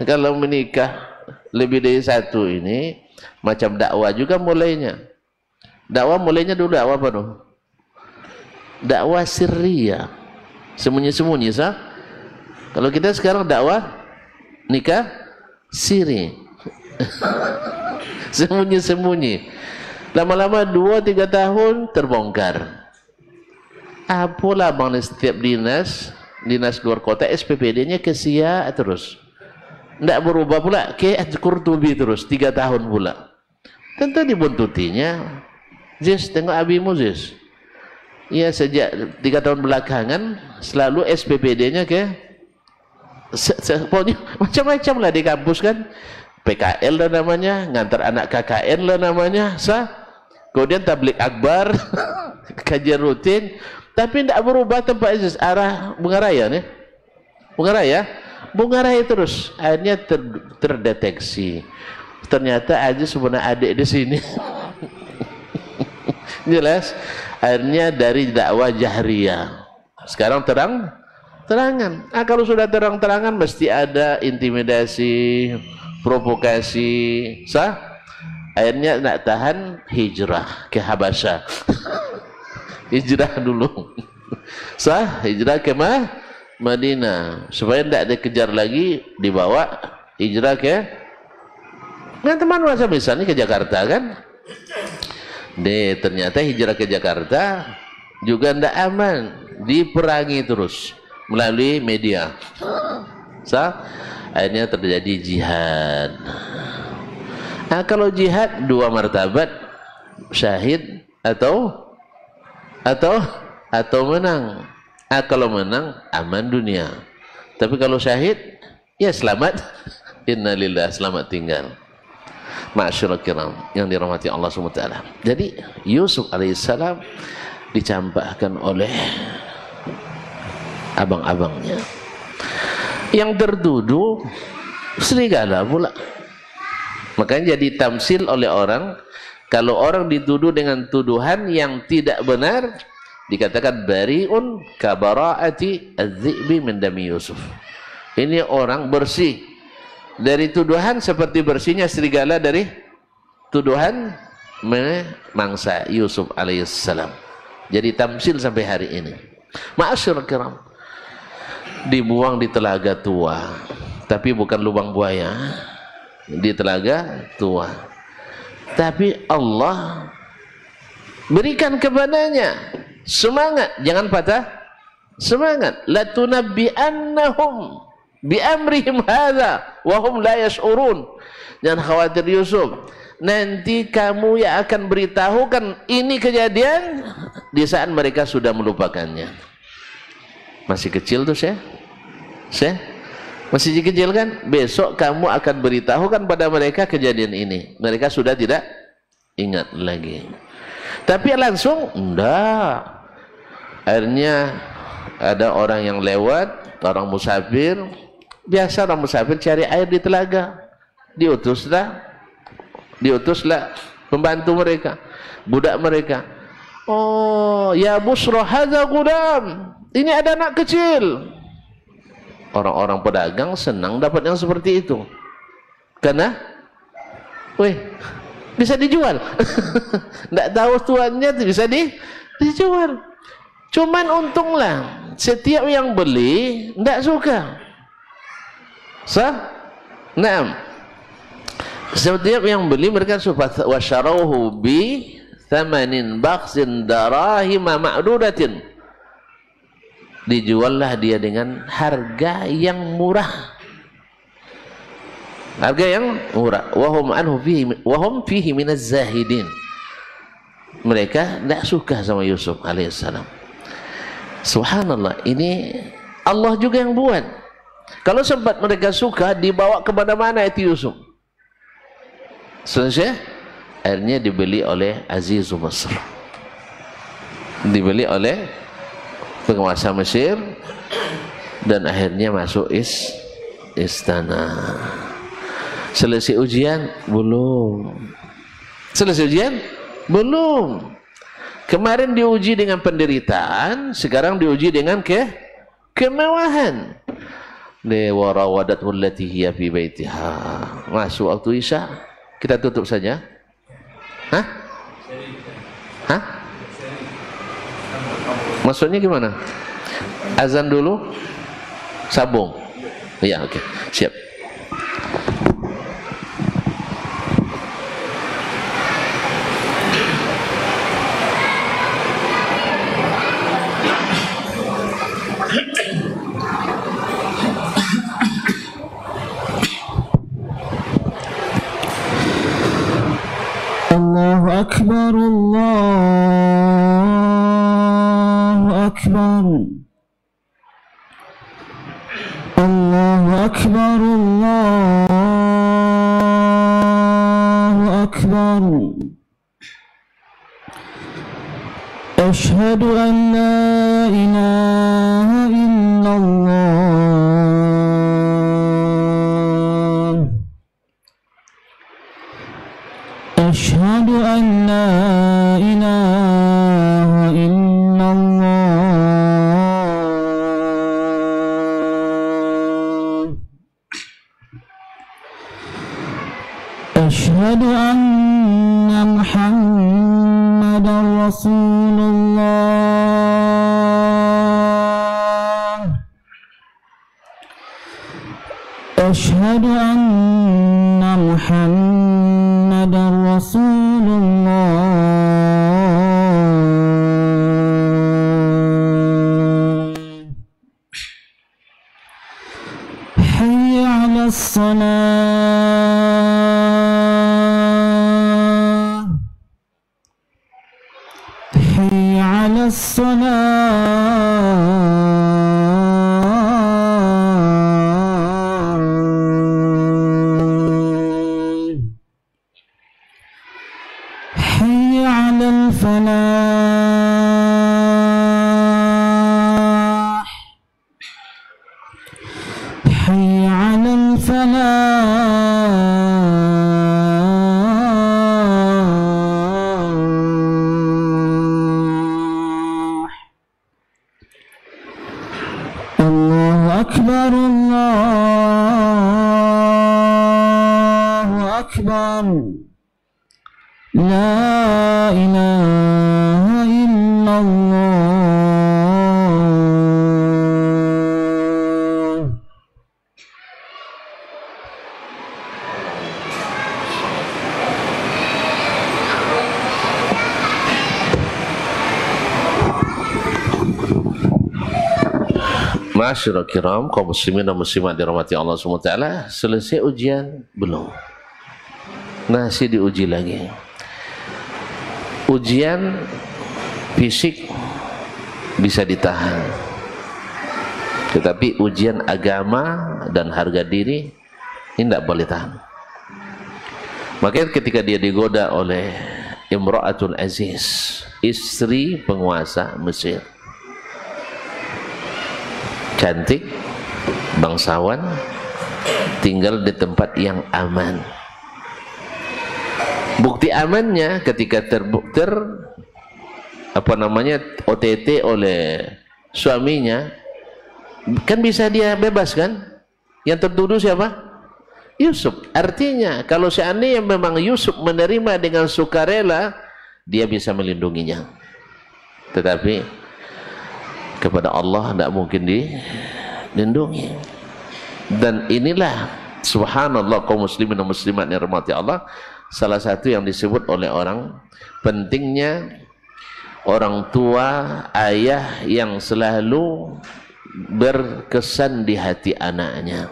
kalau menikah lebih dari satu ini macam dakwah juga mulainya. Dakwah mulainya dulu dakwah apa tuh? Dakwah sirriyah. Sembunyi-sembunyi, sah? Kalau kita sekarang dakwah nikah siri. Sembunyi-sembunyi. Lama-lama 2-3 tahun terbongkar. Apalah bang, setiap dinas luar kota SPPD-nya ke Sia terus. Tidak berubah pula ke Kurtubi terus 3 tahun pula. Tentu dibuntutinya. Jis, tengok abimu Jis. Ya sejak 3 tahun belakangan selalu SPPD-nya ke pokoknya macam-macam lah di kampus kan. PKL lah namanya, ngantar anak KKN lah namanya, kemudian tablik akbar, kajian rutin, tapi tidak berubah tempat arah Bunga Raya nih, Bunga Raya terus. Akhirnya terdeteksi, ternyata aja sebenarnya adik di sini. Jelas. Akhirnya dari dakwah jahriyah sekarang terangan. Kalau sudah terang-terangan mesti ada intimidasi, provokasi, akhirnya nak tahan hijrah ke Habasyah. Hijrah dulu. Hijrah ke Madinah supaya tidak dikejar lagi, dibawa hijrah ke teman masa misalnya ke Jakarta kan. Ternyata hijrah ke Jakarta juga tidak aman, diperangi terus melalui media. Akhirnya terjadi jihad. Nah, kalau jihad 2 martabat, syahid atau menang. Kalau menang aman dunia. Tapi kalau syahid ya selamat. Innalillah, selamat tinggal. Ma'asyiral kiram yang dirahmati Allah SWT. Jadi Yusuf alaihissalam dicampakkan oleh abang-abangnya. Yang tertuduh serigala pula. Makanya jadi tamsil oleh orang, kalau orang dituduh dengan tuduhan yang tidak benar, dikatakan bari'un kabara'ati az-zi'bi min dami Yusuf. Ini orang bersih dari tuduhan seperti bersihnya serigala dari tuduhan mangsa Yusuf alaihissalam. Jadi tamsil sampai hari ini. Ma'asyiral kiram, dibuang di telaga tua, tapi bukan lubang buaya, di telaga tua. Tapi Allah berikan kepadanya semangat, jangan patah semangat. La tunabbi'annahum bi amrihim hadza wa hum la yash'urun. Jangan khawatir Yusuf, nanti kamu yang akan beritahukan ini kejadian di saat mereka sudah melupakannya. Masih kecil tuh saya masih kecil kan, besok kamu akan beritahukan pada mereka kejadian ini, mereka sudah tidak ingat lagi. Tapi langsung enggak. Akhirnya ada orang yang lewat, orang musafir, biasa orang musafir cari air di telaga, diutuslah pembantu mereka, budak mereka. Oh ya busra hadza gulam, ini ada anak kecil. Orang-orang pedagang senang dapat yang seperti itu, karena bisa dijual. Tidak tahu tuannya bisa dijual. Cuman untunglah setiap yang beli tidak suka. Setiap yang beli mereka suka. Wasyarauhu bi thamanin bakhsin darahima ma'dudatin. Dijuallah dia dengan harga yang murah. Harga yang murah. Wahum fihi minaz zahidin. Mereka tidak suka sama Yusuf alaihissalam. Subhanallah, ini Allah juga yang buat. Kalau sempat mereka suka, dibawa kepada mana itu Yusuf? Selesai, akhirnya dibeli oleh Azizu Mesir, dibeli oleh penguasa Mesir, dan akhirnya masuk istana. Selesai ujian? Belum. Selesai ujian? Belum. Kemarin diuji dengan penderitaan, sekarang diuji dengan kemewahan. Warawadatuhu allati hiya fi baitiha. Masuk waktu Isya, kita tutup saja. Hah? Maksudnya gimana? Azan dulu, sabung. Ya, oke. Siap. الله أكبر الله أكبر الله أكبر الله أكبر أشهد أن لا إله إلا الله أشهد أن لا إله إلا الله أشهد أن محمدا رسول الله أشهد أن محمدا رسول الله حي على الصلاة حي على الصلاة حي على الفلاح حي على الفلاح الله أكبر الله أكبر لا إله إلا الله Masyarakat kiram, kaum muslimin dan muslimat dirahmati Allah SWT, selesai ujian? Belum. Masih diuji lagi. Ujian fisik bisa ditahan, tetapi ujian agama dan harga diri ini tidak boleh tahan. Makanya ketika dia digoda oleh Imra'atul Aziz, istri penguasa Mesir, cantik, bangsawan, tinggal di tempat yang aman. Bukti amannya ketika OTT oleh suaminya, kan bisa dia bebas kan? Yang tertuduh siapa? Yusuf. Artinya kalau seandainya memang Yusuf menerima dengan sukarela, dia bisa melindunginya. Tetapi kepada Allah tidak mungkin dilindungi. Dan inilah subhanallah kaum muslimin dan muslimat yang dirahmati Allah, salah satu yang disebut oleh orang pentingnya orang tua, ayah yang selalu berkesan di hati anaknya.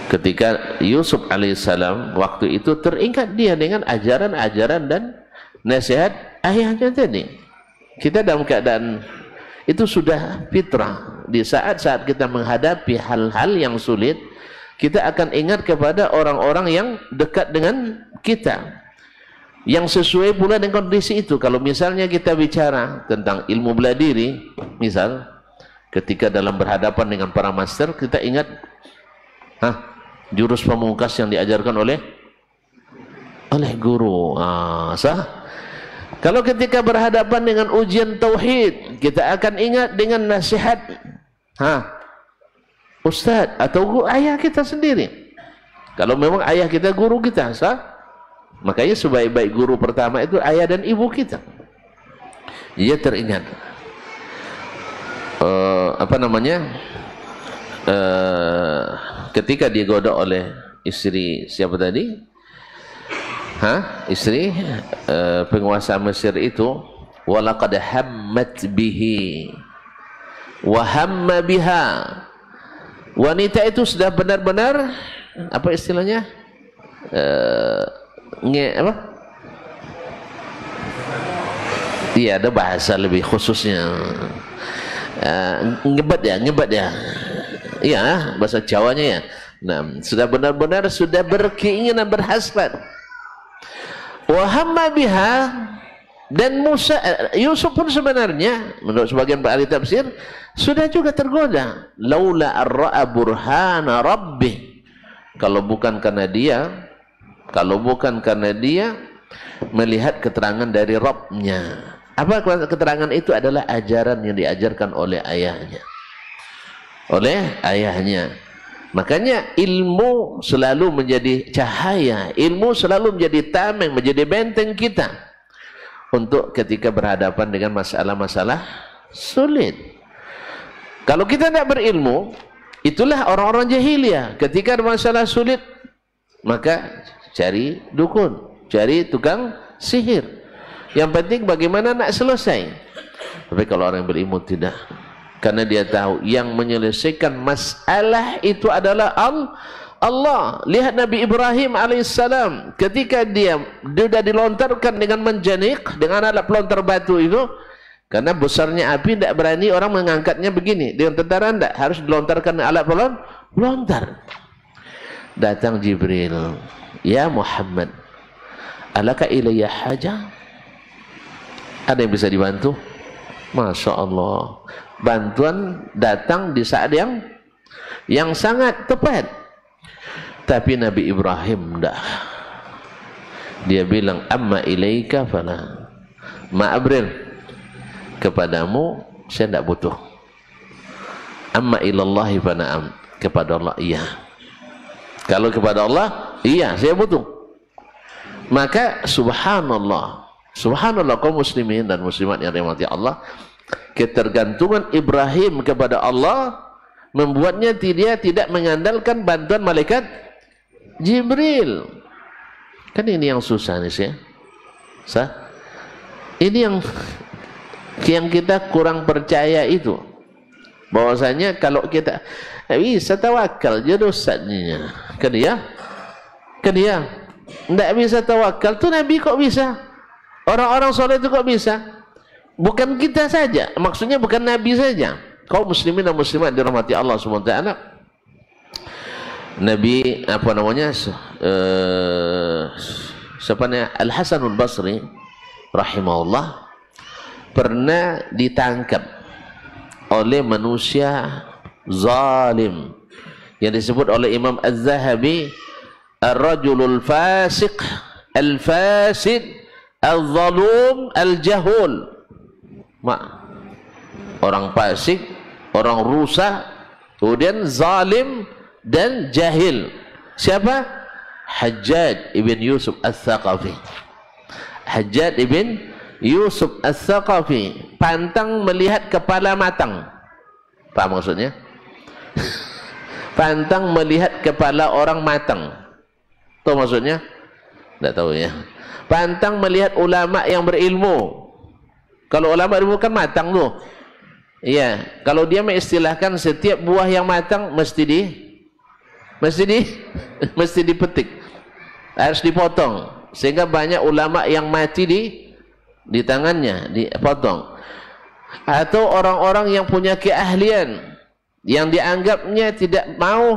Ketika Yusuf alaihissalam waktu itu teringat dia dengan ajaran-ajaran dan nasihat ayahnya tadi. Kita dalam keadaan itu sudah fitrah. Di saat-saat kita menghadapi hal-hal yang sulit, kita akan ingat kepada orang-orang yang dekat dengan kita, yang sesuai pula dengan kondisi itu. Kalau misalnya kita bicara tentang ilmu bela diri, misal ketika dalam berhadapan dengan para master, kita ingat jurus pamungkas yang diajarkan oleh guru. Sah? Kalau ketika berhadapan dengan ujian tauhid, kita akan ingat dengan nasihat ustaz atau guru ayah kita sendiri. Kalau memang ayah kita guru kita, sah? Makanya sebaik-baik guru pertama itu ayah dan ibu kita. Dia teringat ketika digoda oleh istri siapa tadi? Istri penguasa Mesir itu, walaqad hammat bihi wa hamma biha. Wanita itu sudah benar-benar apa istilahnya? apa? Iya, ada bahasa lebih khususnya. Ngebat ya. Iya, bahasa Jawanya ya. Nah, sudah benar-benar sudah berkeinginan, berhasrat. Wa hamma biha, dan Yusuf pun sebenarnya menurut sebagian ahli tafsir sudah juga tergoda. Laula ar-ra'a burhana rabbih, kalau bukan karena dia melihat keterangan dari Rabbnya. Apa keterangan itu? Adalah ajaran yang diajarkan oleh ayahnya. Makanya ilmu selalu menjadi cahaya, ilmu selalu menjadi tameng, menjadi benteng kita untuk ketika berhadapan dengan masalah-masalah sulit. Kalau kita tidak berilmu, itulah orang-orang jahiliyah. Ketika ada masalah sulit, maka cari dukun, cari tukang sihir. Yang penting bagaimana nak selesai. Tapi kalau orang yang berilmu tidak, karena dia tahu yang menyelesaikan masalah itu adalah Allah. Lihat Nabi Ibrahim alaihissalam, ketika dia sudah dilontarkan dengan menjanik, dengan alat pelontar batu itu, karena besarnya api tidak berani orang mengangkatnya begini. Dengan tentara tidak, harus dilontarkan alat pelontar. Datang Jibril, ya Muhammad, alaka ilayya haja? Ada yang bisa dibantu? Masya Allah, bantuan datang di saat yang sangat tepat. Tapi Nabi Ibrahim tidak. Dia bilang, amma ilaika fala, ma'abril, kepadamu saya tidak butuh. Amma ilallahi fana'am, kepada Allah iya. Kalau kepada Allah iya, saya butuh. Maka subhanallah kaum muslimin dan muslimat yang dirahmati Allah, ketergantungan Ibrahim kepada Allah membuatnya dia tidak mengandalkan bantuan malaikat Jibril. Kan ini yang susah nih ya. Ini yang kita kurang percaya itu. Bahwasanya kalau kita bisa tawakal jadi ustaznya. Kan dia tidak bisa tawakal tuh Nabi kok bisa? Orang-orang soleh itu kok bisa? Bukan kita saja, maksudnya bukan Nabi saja. Kaum muslimin dan muslimat dirahmati Allah Subhanahu wa taala. Nabi Al-Hasan Al-Basri rahimahullah pernah ditangkap oleh manusia zalim yang disebut oleh Imam Az-Zahabi ar-rajulul fasiq al-fasid al-zalum al-jahul. Orang fasik, orang rusak, kemudian zalim dan jahil. Siapa? Hajjaj ibn Yusuf al-Thaqafi. Hajjaj ibn Yusuf al-Thaqafi pantang melihat kepala matang. Paham maksudnya? Pantang melihat kepala orang matang. Tahu maksudnya? Tidak tahu ya. Pantang melihat ulama yang berilmu. Kalau ulama berilmu kan matang tuh. Iya, kalau dia mengistilahkan setiap buah yang matang mesti dipetik. Harus dipotong. Sehingga banyak ulama yang mati di tangannya, dipotong. Atau orang-orang yang punya keahlian yang dianggapnya tidak mau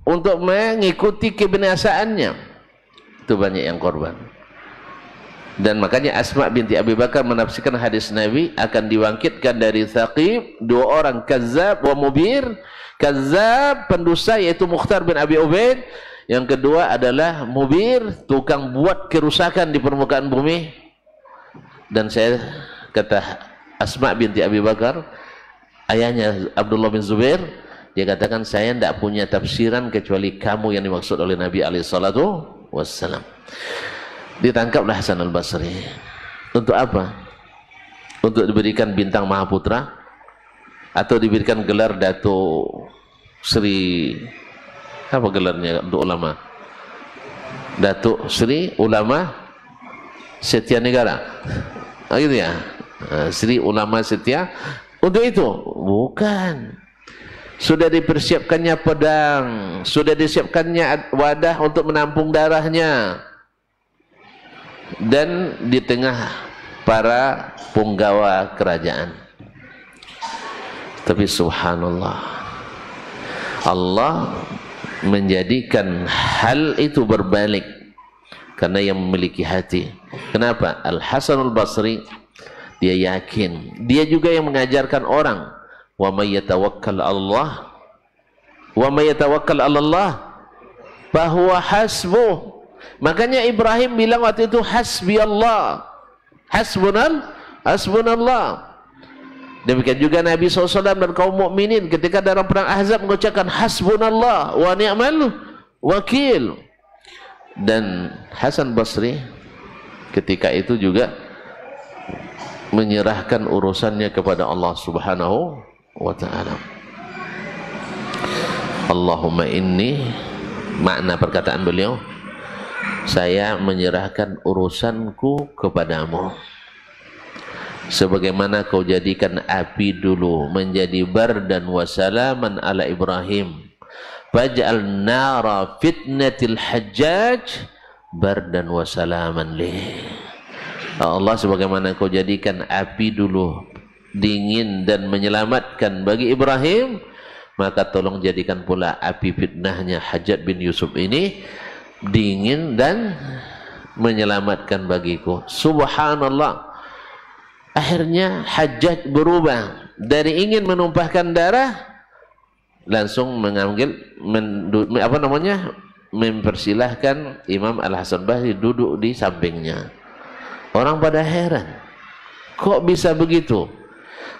untuk mengikuti kebinasaannya. Itu banyak yang korban. Dan makanya Asma binti Abi Bakar menafsirkan hadis Nabi akan dibangkitkan dari Thaqif dua orang, Kazzab wa Mubir. Kazzab pendusta yaitu Mukhtar bin Abi Ubaid, yang kedua adalah Mubir, tukang buat kerusakan di permukaan bumi. Dan saya kata Asma binti Abi Bakar, ayahnya Abdullah bin Zubair, dia katakan saya tidak punya tafsiran kecuali kamu yang dimaksud oleh Nabi alaihi salatu wassalam. Ditangkaplah Hasan Al-Basri. Untuk apa? Untuk diberikan bintang Mahaputra atau diberikan gelar Dato Sri, apa gelarnya untuk ulama? Dato Sri Ulama Setia Negara. Gitu ya. Sri Ulama Setia. Untuk itu? Bukan. Sudah dipersiapkannya pedang, sudah disiapkannya wadah untuk menampung darahnya. dan di tengah para punggawa kerajaan. Tapi subhanallah, Allah menjadikan hal itu berbalik karena yang memiliki hati. Kenapa? Al-Hasan al-Basri dia yakin, dia juga yang mengajarkan orang, wa may yatawakkal Allah, wa may yatawakkal 'alallah bahwa hasbuh. Makanya Ibrahim bilang waktu itu hasbi Allah, hasbunallah. Demikian juga Nabi SAW dan kaum mukminin ketika dalam perang Ahzab mengucapkan hasbunallah wa ni'mal wakil. Dan Hasan Basri ketika itu juga menyerahkan urusannya kepada Allah Subhanahu wa ta'ala. Allahumma inni, makna perkataan beliau, saya menyerahkan urusanku kepadamu sebagaimana kau jadikan api dulu menjadi bardan wa salaman ala Ibrahim, faj'al nara fitnatil hajjaj bardan wa salaman li. Allah, sebagaimana kau jadikan api dulu dingin dan menyelamatkan bagi Ibrahim, maka tolong jadikan pula api fitnahnya Hajjaj bin Yusuf ini dingin dan menyelamatkan bagiku. Subhanallah. Akhirnya Hajjaj berubah dari ingin menumpahkan darah, langsung mengambil mempersilahkan Imam Al-Hasan Basri duduk di sampingnya. Orang pada heran, kok bisa begitu?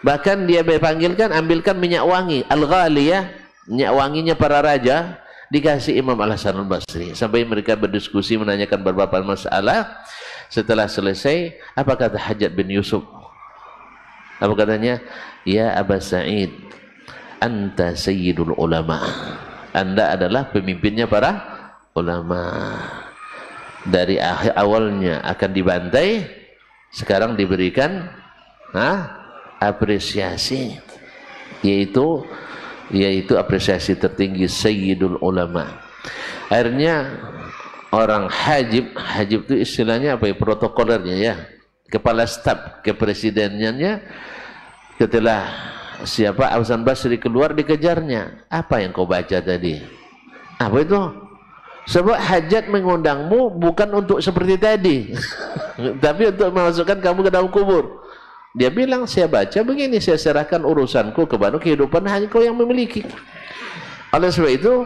Bahkan dia dipanggilkan, ambilkan minyak wangi al-ghaliyah, minyak wanginya para raja, dikasih Imam Al-Hasan Basri sampai mereka berdiskusi menanyakan beberapa masalah. Setelah selesai, apa kata Hajjaj bin Yusuf? Apa katanya? Ya Aba Sa'id, anta sayyidul ulama. Anda adalah pemimpinnya para ulama. Dari akhir awalnya akan dibantai, sekarang diberikan apresiasi, yaitu apresiasi tertinggi, sayyidul ulama. Akhirnya orang hajib itu istilahnya apa ya, protokolernya ya, kepala staf kepresidenannya. Setelah siapa Hasan Basri keluar, dikejarnya, apa yang kau baca tadi? Apa itu? Sebab Hajjaj mengundangmu bukan untuk seperti tadi tapi untuk memasukkan kamu ke dalam kubur. Dia bilang, saya baca begini, saya serahkan urusanku kepada kehidupan hanya kau yang memiliki. Oleh sebab itu,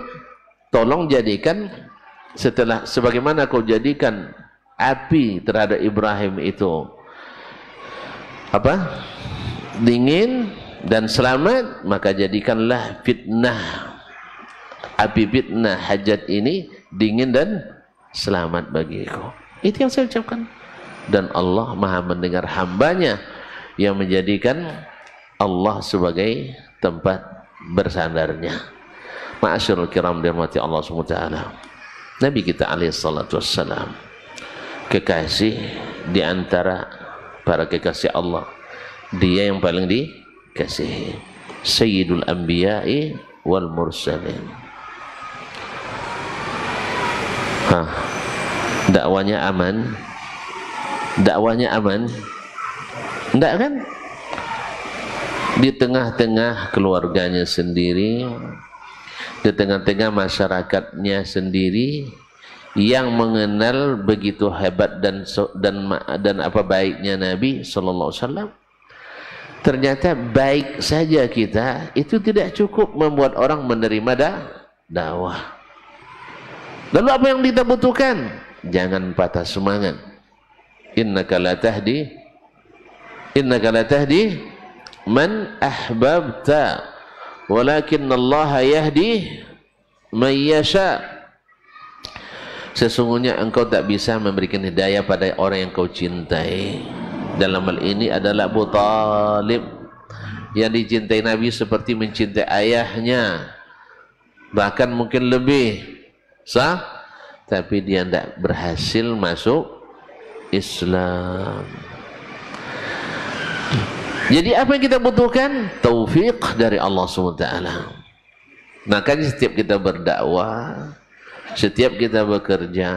tolong jadikan sebagaimana kau jadikan api terhadap Ibrahim itu dingin dan selamat, maka jadikanlah api fitnah Hajjaj ini dingin dan selamat bagiku. Itu yang saya ucapkan. Dan Allah Maha mendengar hambanya yang menjadikan Allah sebagai tempat bersandarnya. Ma'asyiral kiram dirahmati Allah SWT. Nabi kita alaihi salatu wassalam, kekasih di antara para kekasih Allah, dia yang paling dikasihi, sayyidul anbiya'i wal mursalin. Dakwanya aman? Enggak kan? Di tengah-tengah keluarganya sendiri, di tengah-tengah masyarakatnya sendiri yang mengenal begitu hebat dan apa baiknya Nabi sallallahu alaihi wasallam, ternyata baik saja kita itu tidak cukup membuat orang menerima dakwah. Lalu apa yang kita butuhkan? Jangan patah semangat. Innaka la tahdi man ahbabta walakinnallaha yahdi man yasha. Sesungguhnya engkau tak bisa memberikan hidayah pada orang yang kau cintai. Dalam hal ini adalah Abu Talib, yang dicintai Nabi seperti mencintai ayahnya, bahkan mungkin lebih. Tapi dia tidak berhasil masuk Islam. Jadi apa yang kita butuhkan? Taufik dari Allah SWT. Makanya setiap kita berdakwah, setiap kita bekerja,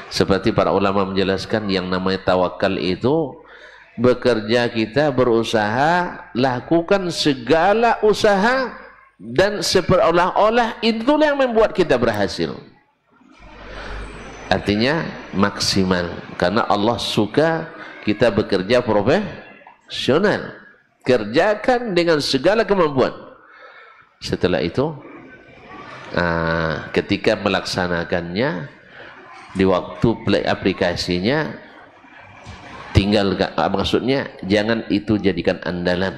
Seperti para ulama menjelaskan, yang namanya tawakal itu bekerja, kita berusaha, lakukan segala usaha, dan seolah-olah itulah yang membuat kita berhasil. Artinya maksimal, karena Allah suka kita bekerja profesional, kerjakan dengan segala kemampuan. Setelah itu ketika melaksanakannya di waktu play aplikasinya, tinggal, maksudnya jangan itu jadikan andalan,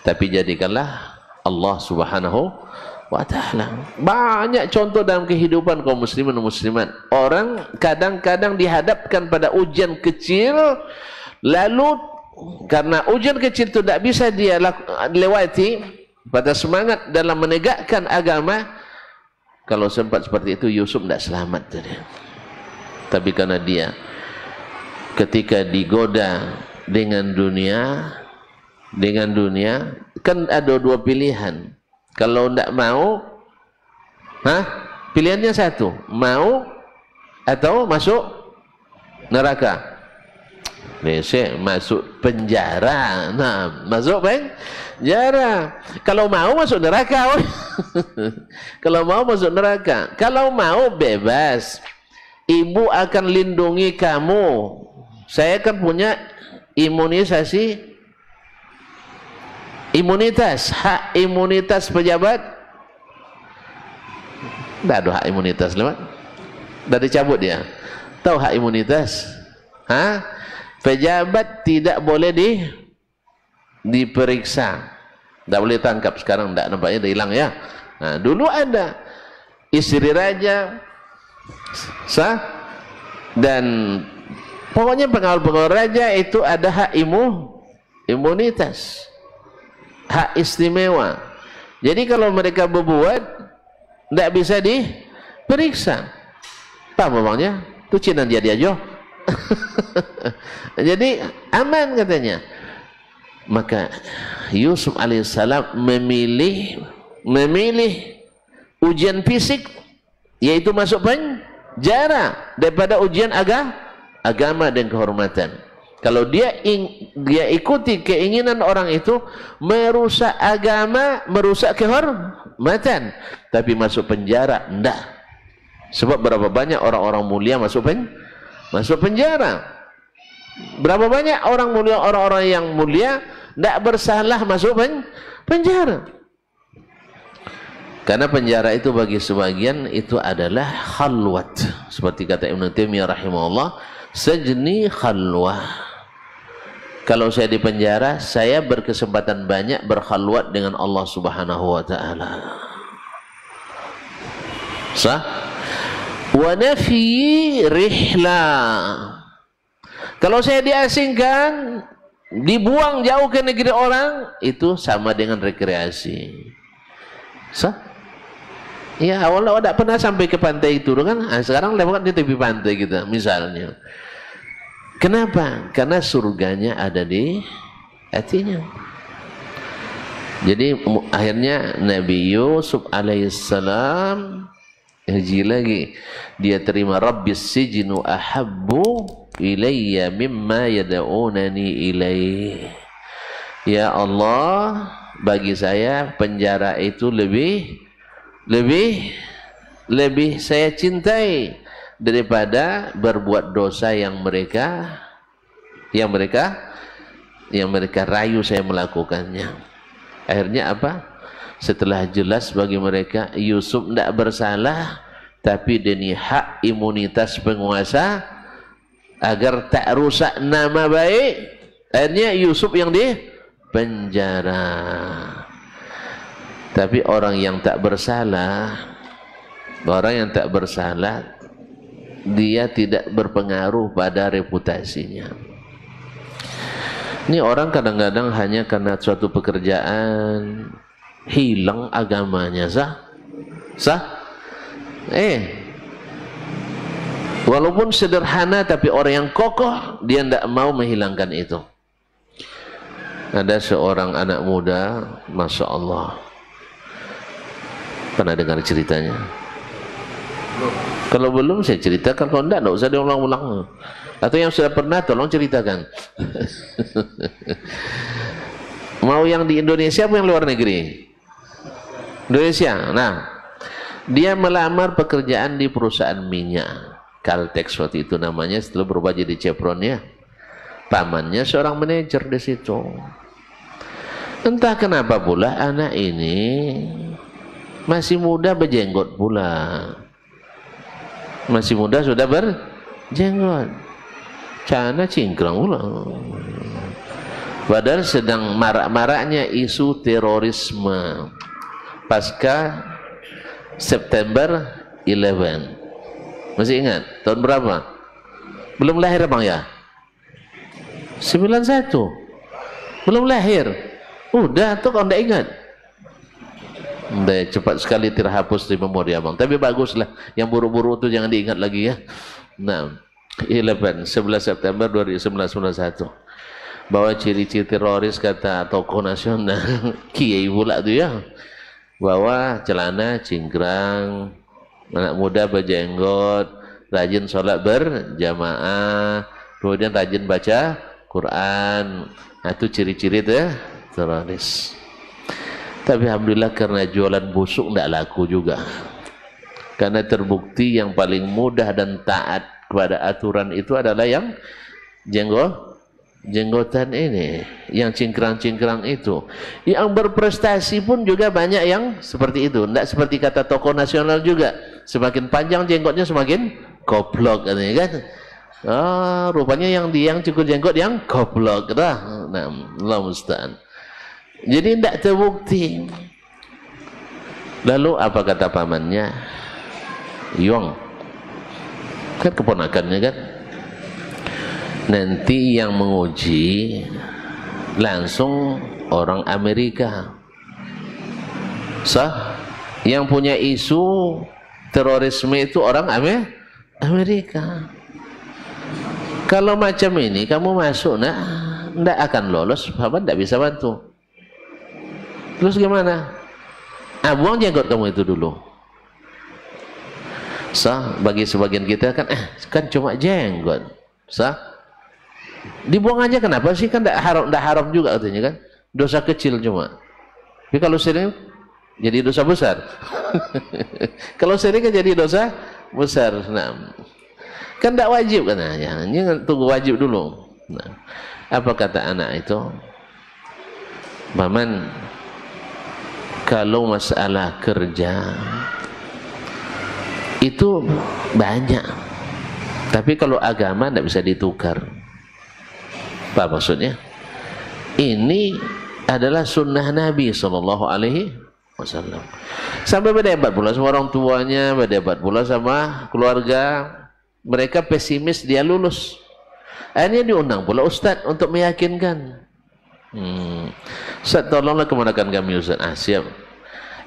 tapi jadikanlah Allah Subhanahu wa ta'ala. Banyak contoh dalam kehidupan kaum muslimin dan muslimat. Orang kadang-kadang dihadapkan pada ujian kecil, lalu karena ujian kecil itu tidak bisa dia lewati, pada semangat dalam menegakkan agama, kalau sempat seperti itu Yusuf tidak selamat tadi. Tapi karena dia ketika digoda dengan dunia, kan ada dua pilihan. Kalau tidak mau, pilihannya satu, mau atau masuk neraka. Besok masuk penjara. Nah, masuk penjara. Kalau mau masuk neraka. Kalau mau masuk neraka. Kalau mau bebas. Ibu akan lindungi kamu. Saya kan punya imunitas, hak imunitas pejabat. Tidak ada hak imunitas lewat. Sudah dicabut dia. Tahu hak imunitas? Pejabat tidak boleh diperiksa. Tidak boleh tangkap. Sekarang tidak, nampaknya dah hilang ya. Nah, dulu ada istri raja, dan pokoknya pengawal-pengawal raja itu ada hak imunitas, hak istimewa. Jadi kalau mereka berbuat tidak bisa diperiksa. Apa bapaknya? Itu Cina dia jo. Jadi aman katanya. Maka Yusuf alaihissalam memilih ujian fisik, yaitu masuk penjara, daripada ujian agama dan kehormatan. Kalau dia ikuti keinginan orang itu, merusak agama, merusak kehormatan, tapi masuk penjara enggak. Sebab berapa banyak orang-orang mulia masuk penjara. Berapa banyak orang-orang yang mulia tidak bersalah masuk penjara. Karena penjara itu bagi sebagian itu adalah khalwat. Seperti kata Ibnu Taimiyah rahimahullah, sajni khalwah. Kalau saya di penjara, saya berkesempatan banyak berkhalwat dengan Allah Subhanahu wa ta'ala. Sah? Wa nafi rihla. Kalau saya diasingkan, dibuang jauh ke negeri orang, itu sama dengan rekreasi. Sah? Ya, awalnya tidak pernah sampai ke pantai itu kan. Sekarang lewat di tepi pantai kita misalnya. Kenapa? Karena surganya ada di hatinya. Jadi akhirnya Nabi Yusuf alaihissalam haji lagi. Dia terima, Rabbis sijnu ahabbu ilayya mimma yad'unani ilaih. Ya Allah, bagi saya penjara itu lebih saya cintai daripada berbuat dosa yang mereka rayu saya melakukannya. Akhirnya apa? Setelah jelas bagi mereka Yusuf tidak bersalah, tapi demi hak imunitas penguasa agar tak rusak nama baik, akhirnya Yusuf yang di penjara. Tapi orang yang tak bersalah, dia tidak berpengaruh pada reputasinya. Ini orang kadang-kadang hanya karena suatu pekerjaan hilang agamanya. Sah? Walaupun sederhana, tapi orang yang kokoh, dia tidak mau menghilangkan itu. Ada seorang anak muda, Masya Allah. Pernah dengar ceritanya? Kalau belum saya ceritakan, kalau enggak usah diulang-ulang. Atau yang sudah pernah tolong ceritakan. Mau yang di Indonesia apa yang luar negeri? Indonesia. Nah, dia melamar pekerjaan di perusahaan minyak Caltex waktu itu namanya, setelah berubah jadi Chevron ya. Pamannya seorang manajer di situ. Entah kenapa pula anak ini masih muda berjenggot pula. Masih muda sudah berjenggot. Cana cingkrang pula. Padahal sedang marak-maraknya isu terorisme pasca September 11. Masih ingat? Tahun berapa? Belum lahir bang ya? 91. Belum lahir. Udah tuh kalau tidak ingat. Udah cepat sekali terhapus di memori abang. Tapi baguslah. Yang buru-buru itu jangan diingat lagi ya. Nah, 11 September 1991. Bahwa ciri-ciri teroris kata tokoh nasional kiai pula tu ya. Bahwa celana cingkrang, anak muda berjenggot, rajin sholat berjamaah, kemudian rajin baca Quran. Nah, itu ciri-ciri itu ya, teroris. Tapi alhamdulillah karena jualan busuk tidak laku juga. Karena terbukti yang paling mudah dan taat kepada aturan itu adalah yang jenggotan ini, yang cingkrang-cingkrang itu. Yang berprestasi pun juga banyak yang seperti itu. Tidak seperti kata tokoh nasional juga. Semakin panjang jenggotnya semakin goblok katanya kan. Oh, rupanya yang cukur jenggot yang goblok dah. Nah, Allah musta'an. Jadi tidak terbukti. Lalu apa kata pamannya? Yong, kan keponakannya kan. Nanti yang menguji langsung orang Amerika. Sah? Yang punya isu terorisme itu orang Amerika. Kalau macam ini kamu masuk, nah, tidak akan lolos, Bapak tidak bisa bantu. Terus gimana? Buang jenggot kamu itu dulu. Sah? Bagi sebagian kita kan, kan cuma jenggot. Sah? Dibuang aja, kenapa sih? Kan tidak haram juga katanya kan. Dosa kecil cuma. Tapi kalau sering jadi dosa besar. Kalau sering kan jadi dosa besar. Nah, kan tidak wajib katanya. Ini tunggu wajib dulu. Nah, apa kata anak itu? Paman, kalau masalah kerja itu banyak. Tapi kalau agama tidak bisa ditukar. Apa maksudnya? Ini adalah sunnah Nabi SAW. Sampai berdebat pula sama orang tuanya, berdebat pula sama keluarga. Mereka pesimis dia lulus. Akhirnya diundang pula Ustaz untuk meyakinkan. Ustaz, tolonglah kemudahan kami Ustaz. Siap.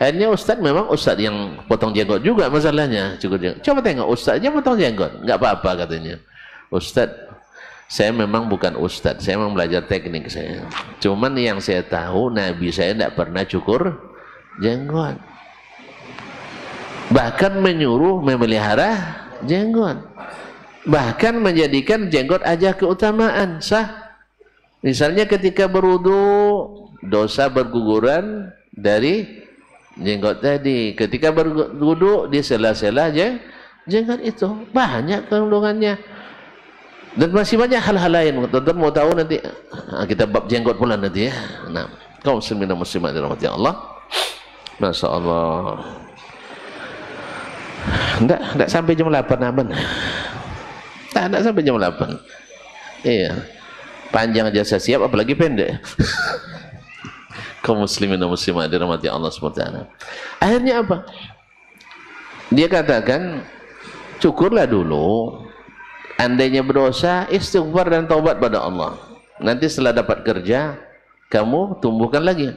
Akhirnya Ustaz memang Ustaz yang potong jenggot juga masalahnya. Coba tengok Ustaznya potong jenggot, nggak apa-apa katanya. Ustaz, saya memang bukan Ustaz, saya memang belajar teknik saya. Cuman yang saya tahu Nabi saya tidak pernah cukur jenggot. Bahkan menyuruh memelihara jenggot. Bahkan menjadikan jenggot aja keutamaan. Sah? Misalnya ketika berwudu, dosa berguguran dari jenggot tadi. Ketika berwudu di sela-sela jenggot itu. Banyak kandungannya. Dan masih banyak hal-hal lain. Tuan-tuan mau tahu nanti kita bab jenggot pula nanti ya. Nah, kaum muslimin dan muslimat dirahmati Allah. Masya Allah. Tidak sampai jam 8 abang. Tidak sampai jam 8. Iya. Panjang aja saya siap, apalagi pendek. Kaum muslimin dan muslimat dirahmati Allah SWT. Akhirnya apa? Dia katakan, cukurlah dulu. Andainya berdosa, istighfar dan taubat pada Allah. Nanti setelah dapat kerja, kamu tumbuhkan lagi.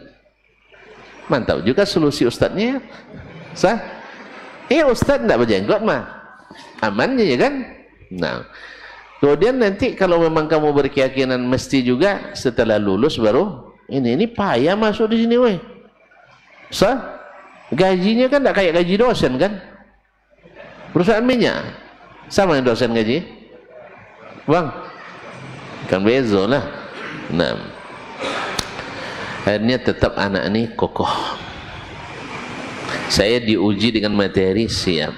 Mantap juga solusi ustadznya. Sah? Ustadz tidak berjenggot mah. Amannya ya kan? Nah, kemudian nanti kalau memang kamu berkeyakinan mesti juga setelah lulus baru ini payah masuk di sini weh. Sah? Gajinya kan tidak kayak gaji dosen kan? Perusahaan minyak. Sama yang dosen ngaji? Bang, kan beza lah. Nah, akhirnya tetap anak ini kokoh. Saya diuji dengan materi siap,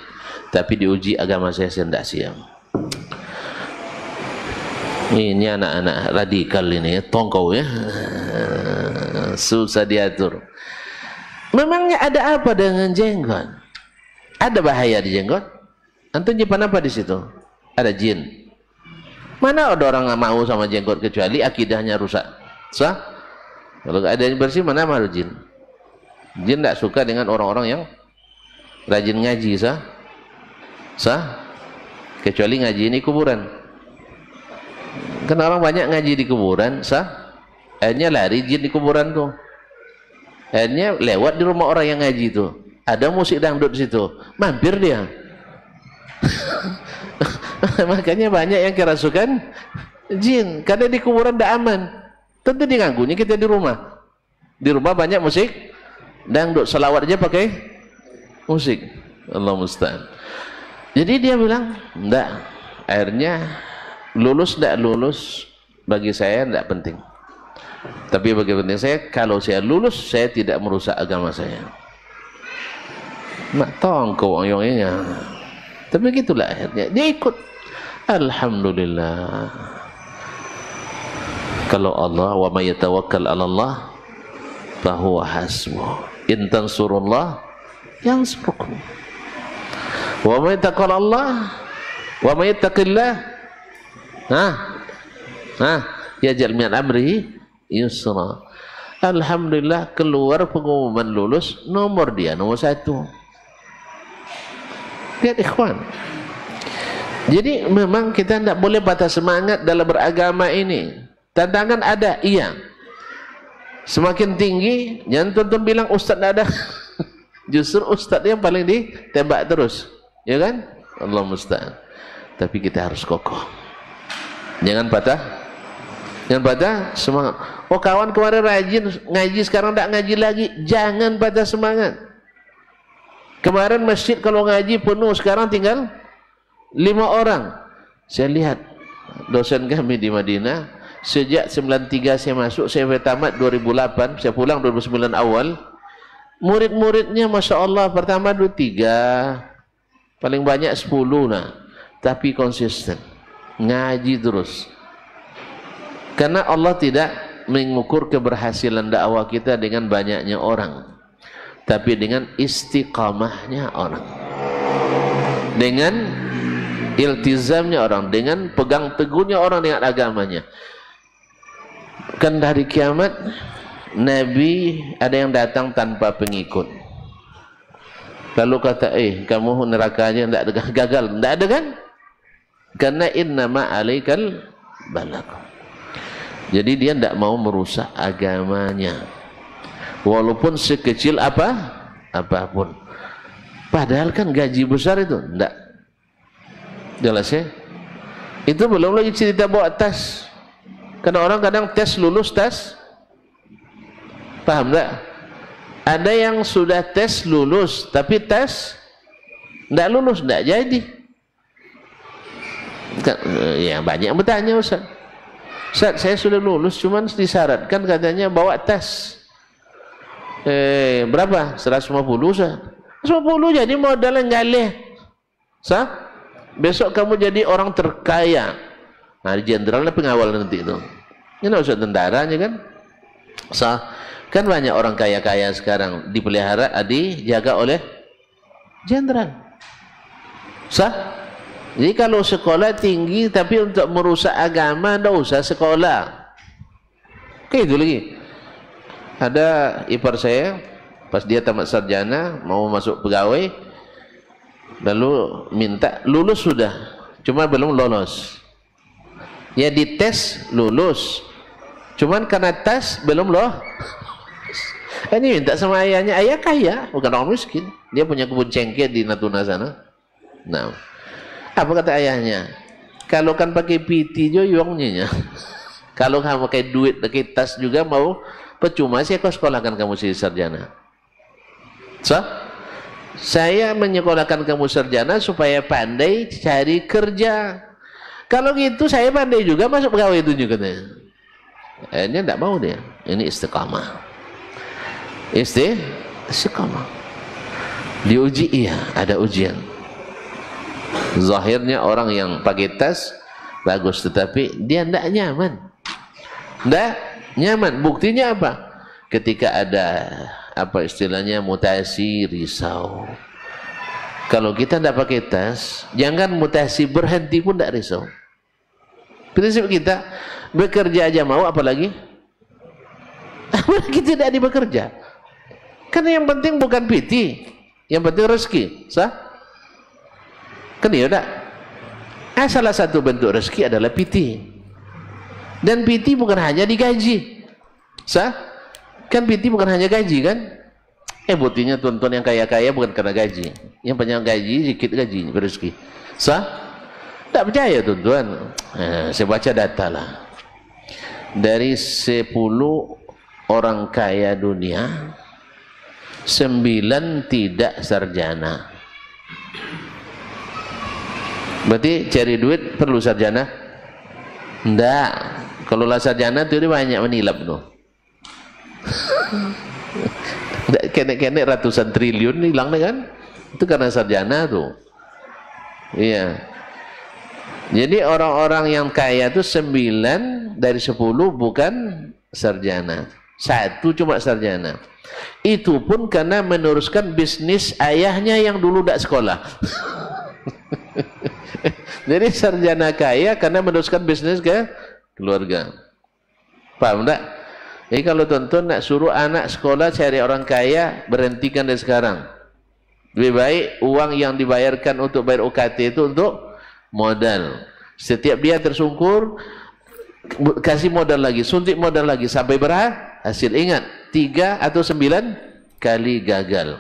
tapi diuji agama saya tidak siap. Ini anak-anak radikal ini, tongkau ya, susah diatur. Memangnya ada apa dengan jenggot? Ada bahaya di jenggot? Antum nyimpan apa di situ? Ada jin. Mana ada orang nggak mau sama jenggot kecuali akidahnya rusak. Sah? Kalau ada yang bersih, mana mau jin? Jin tidak suka dengan orang-orang yang rajin ngaji, sah? Sah? Kecuali ngaji ini kuburan. Kan orang banyak ngaji di kuburan, sah? Akhirnya lari jin di kuburan tuh. Akhirnya lewat di rumah orang yang ngaji itu, ada musik dangdut di situ, mampir dia. Makanya banyak yang kerasukan jin, karena di kuburan tidak aman. Tentu diganggunya kita di rumah. Di rumah banyak musik dangdut, selawat aja pakai musik. Allah musta'an. Jadi dia bilang, enggak. Akhirnya lulus tidak lulus bagi saya tidak penting. Tapi bagi penting saya, kalau saya lulus, saya tidak merusak agama saya. Mak tongkol oyongnya. Tapi gitulah akhirnya dia ikut. Alhamdulillah. Kalau Allah, wa may yatawakkal 'ala Allah fa huwa hasbuh. In tansurullah yansurkum. Wa may yattaqil Allah, wa may yattaqillah, yaj'al min amrihi yusra. Alhamdulillah, keluar pengumuman lulus, nomor dia nomor 1. Lihat ikhwan. Jadi memang kita tidak boleh patah semangat dalam beragama ini. Tantangan ada, iya. Semakin tinggi, jangan tuan-tuan bilang ustaz tidak ada. Justru ustaz yang paling ditembak terus, ya kan? Allah musta'an. Tapi kita harus kokoh. Jangan patah. Jangan patah semangat. Oh, kawan kemarin rajin ngaji, sekarang tidak ngaji lagi. Jangan patah semangat. Kemarin masjid kalau ngaji penuh, sekarang tinggal 5 orang. Saya lihat dosen kami di Madinah, sejak 93 saya masuk, saya tamat 2008, saya pulang 2009 awal. Murid-muridnya Masya Allah, pertama 23, paling banyak 10 lah. Tapi konsisten, ngaji terus. Karena Allah tidak mengukur keberhasilan dakwah kita dengan banyaknya orang, tapi dengan istiqamahnya orang, dengan iltizamnya orang, dengan pegang teguhnya orang dengan agamanya. Kan dari kiamat Nabi ada yang datang tanpa pengikut. Lalu kata, kamu nerakanya tidak ada, gagal, tidak ada kan? Karena innama alaikal balagh. Jadi dia tidak mau merusak agamanya, walaupun sekecil apapun. Padahal kan gaji besar itu, tidak. Jelas ya? Itu belum lagi cerita bawa tas. Karena orang kadang tes lulus, tes. Paham tak? Ada yang sudah tes lulus, tapi tes tidak lulus, tidak jadi. Ya banyak yang bertanya, Ustaz. Ustaz, saya sudah lulus, cuman disyaratkan katanya bawa tes. Berapa? 150, Ustaz. 150 jadi modalnya ngalih. Sah? Besok kamu jadi orang terkaya. Nah, jenderalnya pengawal nanti itu. Ini Ustaz tentaranya kan? Sah? Kan banyak orang kaya-kaya sekarang dipelihara, dijaga oleh jenderal. Sah? Jadi kalau sekolah tinggi tapi untuk merusak agama, tidak usah sekolah. Kayak itu lagi. Ada ipar saya, pas dia tamat sarjana, mau masuk pegawai, lalu minta, lulus sudah, cuma belum lolos. Ya dites, lulus. Cuman karena tes, belum loh. Ini minta sama ayahnya, ayah kaya, bukan orang miskin. Dia punya kebun cengkeh di Natuna sana. Nah, apa kata ayahnya? Kalau kan pakai PT jo yongnya. Kalau kamu pakai duit, pakai tas juga mau percuma sih, aku sekolahkan kamu si sarjana. So, Saya menyekolahkan kamu sarjana supaya pandai cari kerja. Kalau gitu saya pandai juga masuk pegawai itu juga. Akhirnya tidak mau dia. Ini istiqamah. Istiqamah. Diuji, iya, ada ujian. Zahirnya orang yang pakai tas bagus, tetapi dia tidak nyaman. Tidak nyaman. Buktinya apa? Ketika ada apa istilahnya mutasi, risau. Kalau kita tidak pakai tas, jangan mutasi berhenti pun tidak risau. Prinsip kita bekerja aja mau, apalagi tidak bekerja. Karena yang penting bukan PT, yang penting rezeki, sah? Kan ya tak? Salah satu bentuk rezeki adalah PT. Dan PT bukan hanya digaji, sah? Kan PT bukan hanya gaji kan? Buktinya tuan-tuan yang kaya-kaya bukan karena gaji, yang banyak gaji sedikit gaji rezeki, sah? Tak percaya tuan-tuan? Saya baca data lah. Dari 10 orang kaya dunia, 9 tidak sarjana. Berarti cari duit perlu sarjana? Enggak. Kalau lah sarjana itu banyak menilap tuh. Kenek-kenek ratusan triliun hilang kan? Itu karena sarjana tuh. Iya. Jadi orang-orang yang kaya itu 9 dari 10 bukan sarjana. 1 cuma sarjana. Itu pun karena meneruskan bisnis ayahnya yang dulu tidak sekolah. Jadi sarjana kaya karena meneruskan bisnis ke keluarga. Paham tak? Jadi kalau tuan-tuan nak suruh anak sekolah cari orang kaya, berhentikan dari sekarang. Lebih baik uang yang dibayarkan untuk bayar UKT itu untuk modal. Setiap dia tersungkur, kasih modal lagi, suntik modal lagi sampai berhasil. Ingat, 3 atau 9 kali gagal.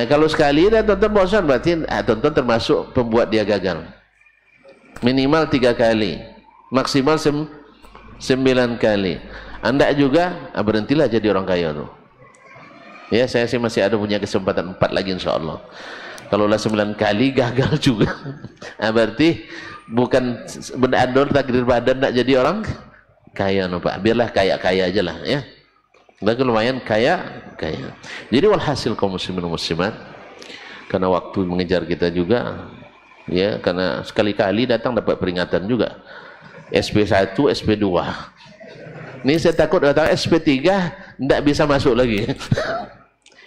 Kalau sekali dan tuan-tuan bosan, berarti tuan-tuan termasuk pembuat dia gagal. Minimal 3 kali, maksimal 9 kali. Anda juga berhentilah jadi orang kaya tuh. Ya, saya sih masih ada punya kesempatan 4 lagi insya-Allah. Kalau lah 9 kali gagal juga, berarti bukan benar-benar takdir badan nak jadi orang kaya, no, Pak. Biarlah kaya-kaya aja lah, ya. Tapi lumayan kaya. Jadi walhasil kaum muslimin dan muslimat, karena waktu mengejar kita juga, ya, karena sekali-kali datang dapat peringatan juga. SP1, SP2. Ini saya takut datang SP3 tidak bisa masuk lagi.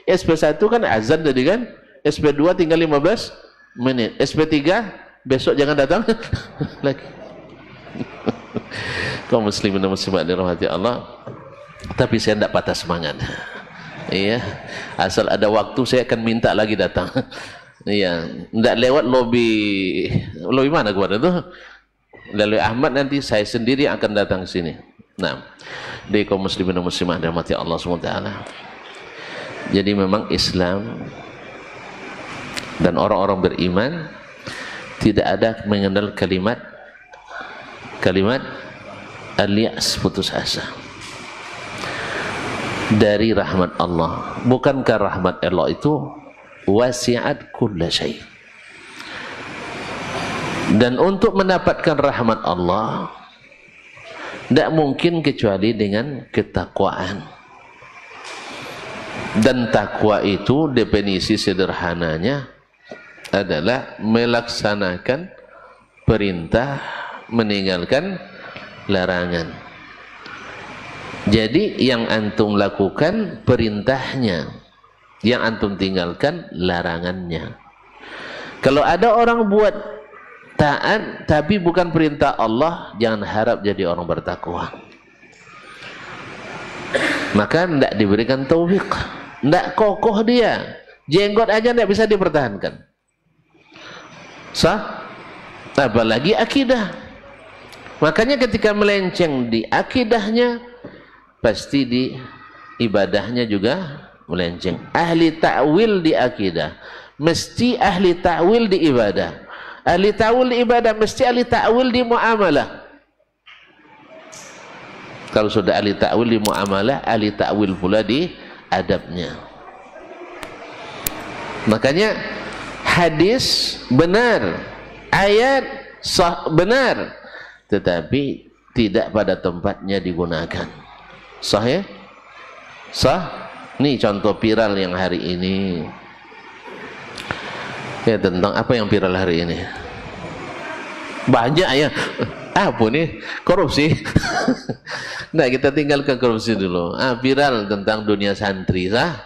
SP1 kan azan tadi kan. SP2 tinggal 15 menit. SP3 besok jangan datang lagi. Kaum muslimin dan muslimat dirahmati Allah. Tapi saya tidak patah semangat. Iya, asal ada waktu saya akan minta lagi datang. Iya, tidak lewat lobi mana kepada tuh? Lalu Ahmad nanti saya sendiri akan datang ke sini. Nah, dari kaum muslimin dan muslimat dirahmati Allah SWT. Jadi memang Islam dan orang-orang beriman tidak ada mengenal kalimat al-ya'as, putus asa dari rahmat Allah. Bukankah rahmat Allah itu wasi'at kulla syai'? Dan untuk mendapatkan rahmat Allah tidak mungkin kecuali dengan ketakwaan. Dan takwa itu definisi sederhananya adalah melaksanakan perintah, meninggalkan larangan. Jadi yang antum lakukan perintahnya, yang antum tinggalkan larangannya. Kalau ada orang buat taat tapi bukan perintah Allah, jangan harap jadi orang bertakwa. Maka tidak diberikan taufik, tidak kokoh dia. Jenggot aja tidak bisa dipertahankan. Sah? Apalagi akidah. Makanya ketika melenceng di akidahnya, pasti di ibadahnya juga melenceng. Ahli ta'wil di akidah, mesti ahli ta'wil di ibadah. Ahli ta'wil di ibadah, mesti ahli ta'wil di muamalah. Kalau sudah ahli ta'wil di muamalah, ahli ta'wil pula di adabnya. Makanya hadis benar, ayat sah benar, tetapi tidak pada tempatnya digunakan. Sah ya? Sah? Ini contoh viral yang hari ini. Ya, tentang apa yang viral hari ini? Banyak ya. Apa nih? Korupsi. Nah, kita tinggalkan korupsi dulu. Viral tentang dunia santri, sah?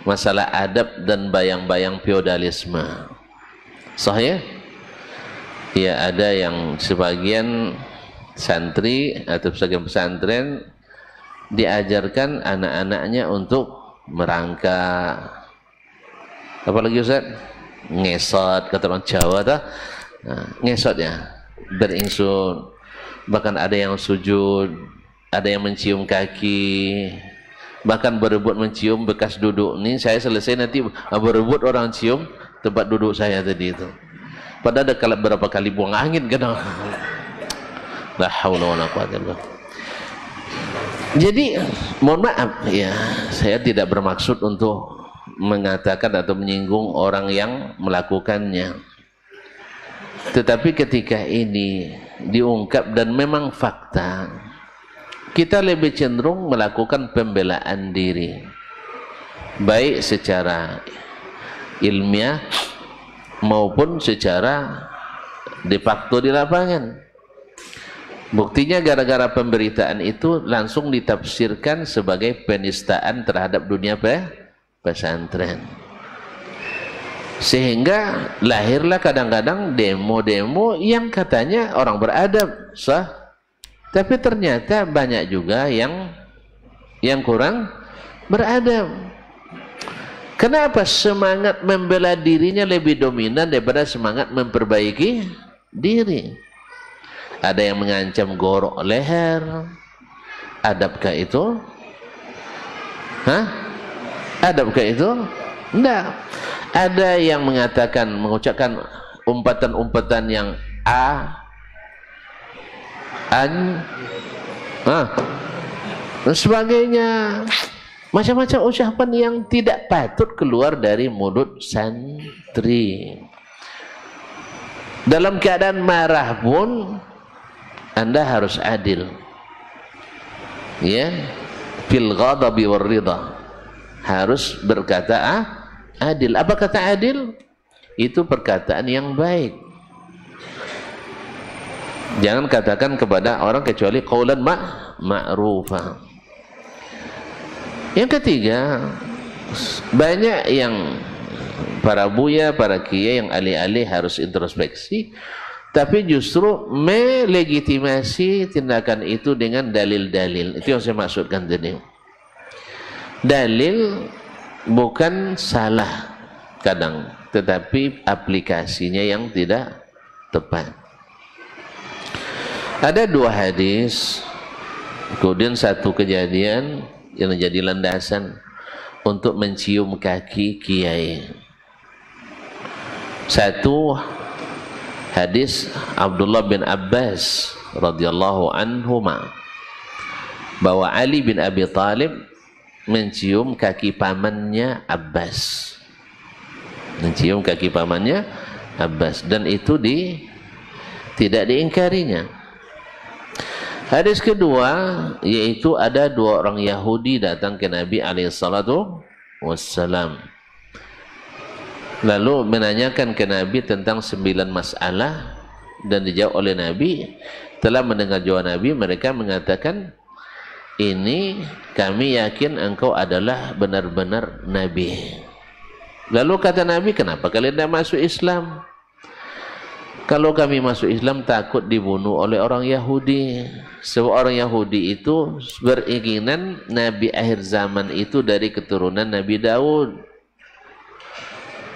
Masalah adab dan bayang-bayang feodalisme. Sah ya? Ya, ada yang sebagian santri atau sebagian pesantren diajarkan anak-anaknya untuk merangka, apalagi Ustaz, ngesot, kata orang Jawa tak? Ngesot ya, beringsun, bahkan ada yang sujud, ada yang mencium kaki, bahkan berebut mencium bekas duduk. Ini saya selesai nanti berebut orang cium tempat duduk saya tadi itu. Padahal ada berapa kali buang angin kadang. La haula wala quwwata illa billah. Jadi mohon maaf ya, saya tidak bermaksud untuk mengatakan atau menyinggung orang yang melakukannya. Tetapi ketika ini diungkap dan memang fakta, kita lebih cenderung melakukan pembelaan diri, baik secara ilmiah maupun secara de facto di lapangan. Buktinya gara-gara pemberitaan itu langsung ditafsirkan sebagai penistaan terhadap dunia pesantren. Sehingga lahirlah kadang-kadang demo-demo yang katanya orang beradab, sah. Tapi ternyata banyak juga yang kurang beradab. Kenapa semangat membela dirinya lebih dominan daripada semangat memperbaiki diri? Ada yang mengancam gorok leher. Adabkah itu? Hah? Adabkah itu? Enggak. Ada yang mengatakan, mengucapkan umpatan-umpatan yang dan sebagainya. Macam-macam ucapan yang tidak patut keluar dari mulut santri. Dalam keadaan marah pun Anda harus adil. Ya, fil ghadabi war ridha. Harus berkata adil. Apa kata adil? Itu perkataan yang baik. Jangan katakan kepada orang kecuali qaulan ma'rufa. Yang ketiga, banyak yang para buya, para kiai yang alih-alih harus introspeksi, tapi justru melegitimasi tindakan itu dengan dalil-dalil. Itu yang saya maksudkan tadi. Dalil bukan salah kadang, tetapi aplikasinya yang tidak tepat. Ada dua hadis, kemudian satu kejadian yang menjadi landasan untuk mencium kaki kiai. Satu hadis Abdullah bin Abbas radhiyallahu anhuma, bahwa Ali bin Abi Thalib mencium kaki pamannya Abbas. Mencium kaki pamannya Abbas, dan itu tidak diingkarinya. Hadis kedua, yaitu ada dua orang Yahudi datang ke Nabi alaihissalatu wassalam, lalu menanyakan ke Nabi tentang 9 masalah, dan dijawab oleh Nabi. Telah mendengar jawaban Nabi, mereka mengatakan, ini kami yakin engkau adalah benar-benar Nabi. Lalu kata Nabi, kenapa kalian tidak masuk Islam? Kalau kami masuk Islam takut dibunuh oleh orang Yahudi. Sebab orang Yahudi itu beringinan Nabi akhir zaman itu dari keturunan Nabi Daud.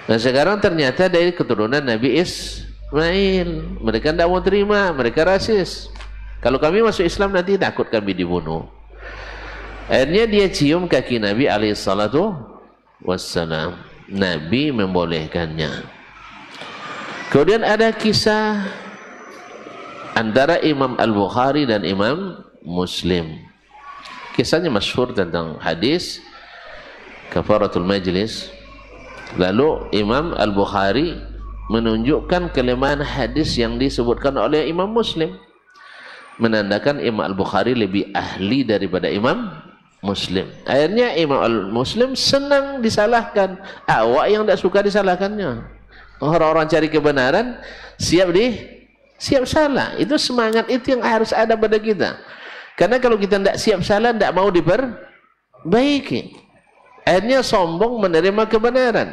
Nah sekarang ternyata dari keturunan Nabi Ismail. Mereka tidak mau terima, mereka rasis. Kalau kami masuk Islam nanti takut kami dibunuh. Akhirnya dia cium kaki Nabi alaihissalatu wassalam. Nabi membolehkannya. Kemudian ada kisah antara Imam Al-Bukhari dan Imam Muslim. Kisahnya masyhur tentang hadis kafaratul majlis. Lalu Imam Al-Bukhari menunjukkan kelemahan hadis yang disebutkan oleh Imam Muslim, menandakan Imam Al-Bukhari lebih ahli daripada Imam Muslim. Akhirnya Imam Al-Muslim senang disalahkan. Awak yang tak suka disalahkannya. Orang-orang cari kebenaran siap salah. Itu semangat itu yang harus ada pada kita. Karena kalau kita tidak siap salah, tidak mau diperbaiki, akhirnya sombong menerima kebenaran,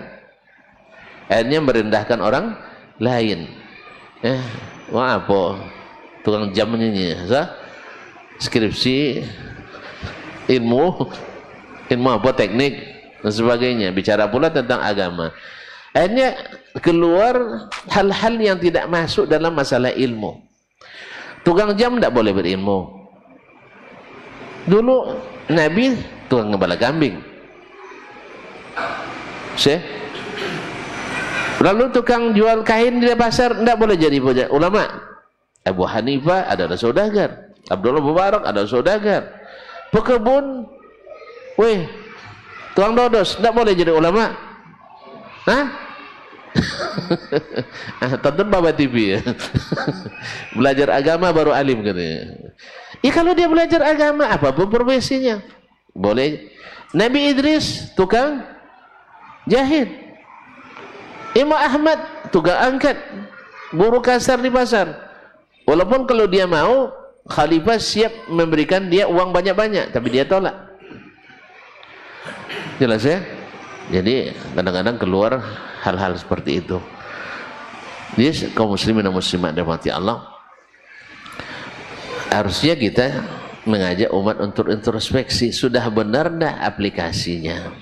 akhirnya merendahkan orang lain. Wah apa tukang jam ini, skripsi, ilmu apa, teknik dan sebagainya, bicara pula tentang agama. Akhirnya keluar hal-hal yang tidak masuk dalam masalah ilmu. Tukang jam tidak boleh berilmu. Dulu Nabi tukang gembala kambing. Lalu tukang jual kain di pasar tidak boleh jadi ulama. Abu Hanifah adalah saudagar, Abdullah Mubarak adalah saudagar. Pekebun, tukang dodos tidak boleh jadi ulama. Tonton Baba TV ya. Belajar agama baru alim katanya. Kalau dia belajar agama apapun profesinya boleh. Nabi Idris tukang jahit, Imam Ahmad tukang angkat, buruh kasar di pasar. Walaupun kalau dia mau, khalifah siap memberikan dia uang banyak-banyak, tapi dia tolak. Jelas ya? Jadi kadang-kadang keluar hal-hal seperti itu. Jadi kaum muslimin dan muslimat dirahmati Allah, harusnya kita mengajak umat untuk introspeksi, sudah benar dah aplikasinya.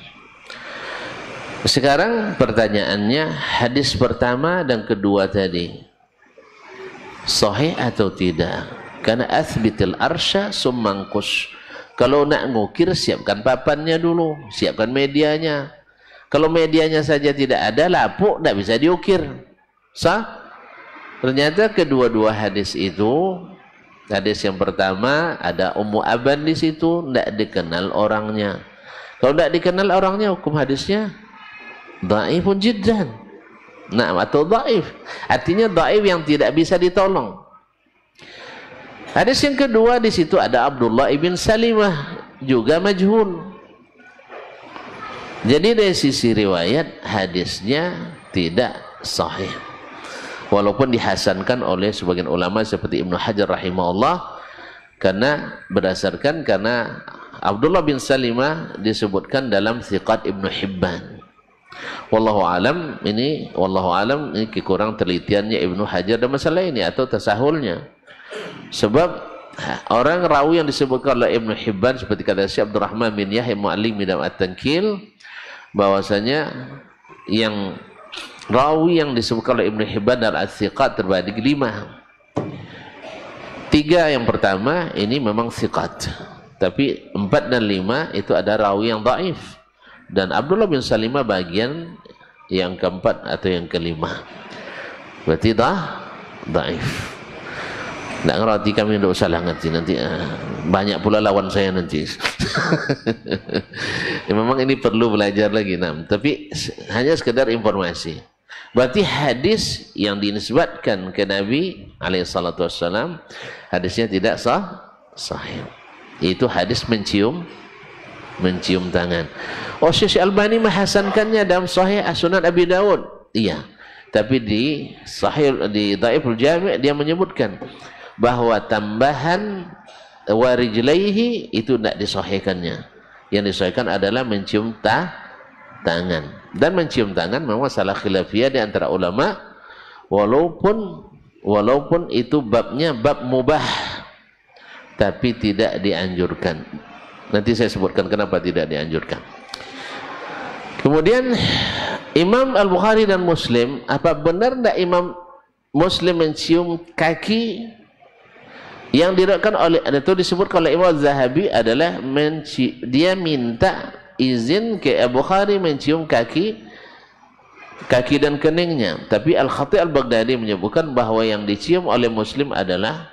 Sekarang pertanyaannya, hadis pertama dan kedua tadi sahih atau tidak? Karena athbitil arsya summangkus. Kalau nak ngukir, siapkan papannya dulu, siapkan medianya. Kalau medianya saja tidak ada, lapuk, tidak bisa diukir. Ternyata kedua-dua hadis itu, hadis yang pertama ada Ummu Aban di situ, tidak dikenal orangnya. Kalau tidak dikenal orangnya, hukum hadisnya dhaifun jiddan. Atau dhaif. Artinya dhaif yang tidak bisa ditolong. Hadis yang kedua di situ ada Abdullah ibn Salimah, juga majhul. Jadi dari sisi riwayat hadisnya tidak sahih. Walaupun dihasankan oleh sebagian ulama seperti Ibnu Hajar rahimahullah, karena Abdullah bin Salimah disebutkan dalam Thiqat Ibnu Hibban. Wallahu alam ini kurang telitiannya Ibnu Hajar dan masalah ini atau tasahulnya. Sebab orang rawi yang disebutkan oleh Ibnu Hibban seperti kata Syekh Abdurrahman bin Yahya Mu'allimi dalam At-Tankil, bahwasanya yang rawi yang disebutkan oleh Ibnu Hibban dan Al-Thiqat terbagi 5. 3 yang pertama ini memang thiqat, tapi 4 dan 5 itu ada rawi yang dhaif. Dan Abdullah bin Salimah bagian yang keempat atau yang kelima, berarti dhaif. Tak ngerti kami, tidak salah ngerti nanti banyak pula lawan saya nanti. Memang ini perlu belajar lagi, tapi hanya sekedar informasi. Berarti hadis yang dinisbatkan ke Nabi alaihissalam, hadisnya tidak sahih. Itu hadis mencium tangan. Syekh Albani menghasankannya dalam Sahih As-Sunan Abi Dawud. Iya. Tapi di Dhaiful Jami' dia menyebutkan bahwa tambahan warijlaihi itu tidak disahihkannya. Yang disahihkan adalah mencium tangan. Dan mencium tangan memang salah khilafiyah di antara ulama, walaupun itu babnya bab mubah, tapi tidak dianjurkan. Nanti saya sebutkan kenapa tidak dianjurkan. Kemudian Imam Al-Bukhari dan Muslim, apa benar tidak Imam Muslim mencium kaki? Yang diriwayatkan oleh, itu disebutkan oleh Imam Az-Zahabi adalah dia minta izin ke Al-Bukhari mencium kaki dan keningnya. Tapi Al-Khatib Al-Baghdadi menyebutkan bahwa yang dicium oleh Muslim adalah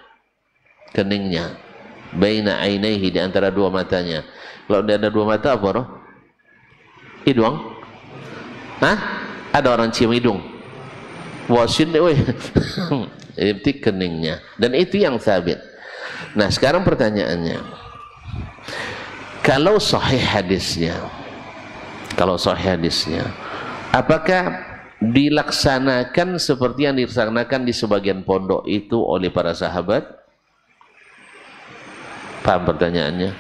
keningnya, baina ainaihi, di antara dua matanya. Kalau dia ada dua mata apa roh? Hidung. Hah? Ada orang cium hidung. Wasin deh, weh. Itu keningnya. Dan itu yang sabit. Nah, sekarang pertanyaannya. Kalau sahih hadisnya, apakah dilaksanakan seperti yang dilaksanakan di sebagian pondok itu oleh para sahabat? Paham pertanyaannya?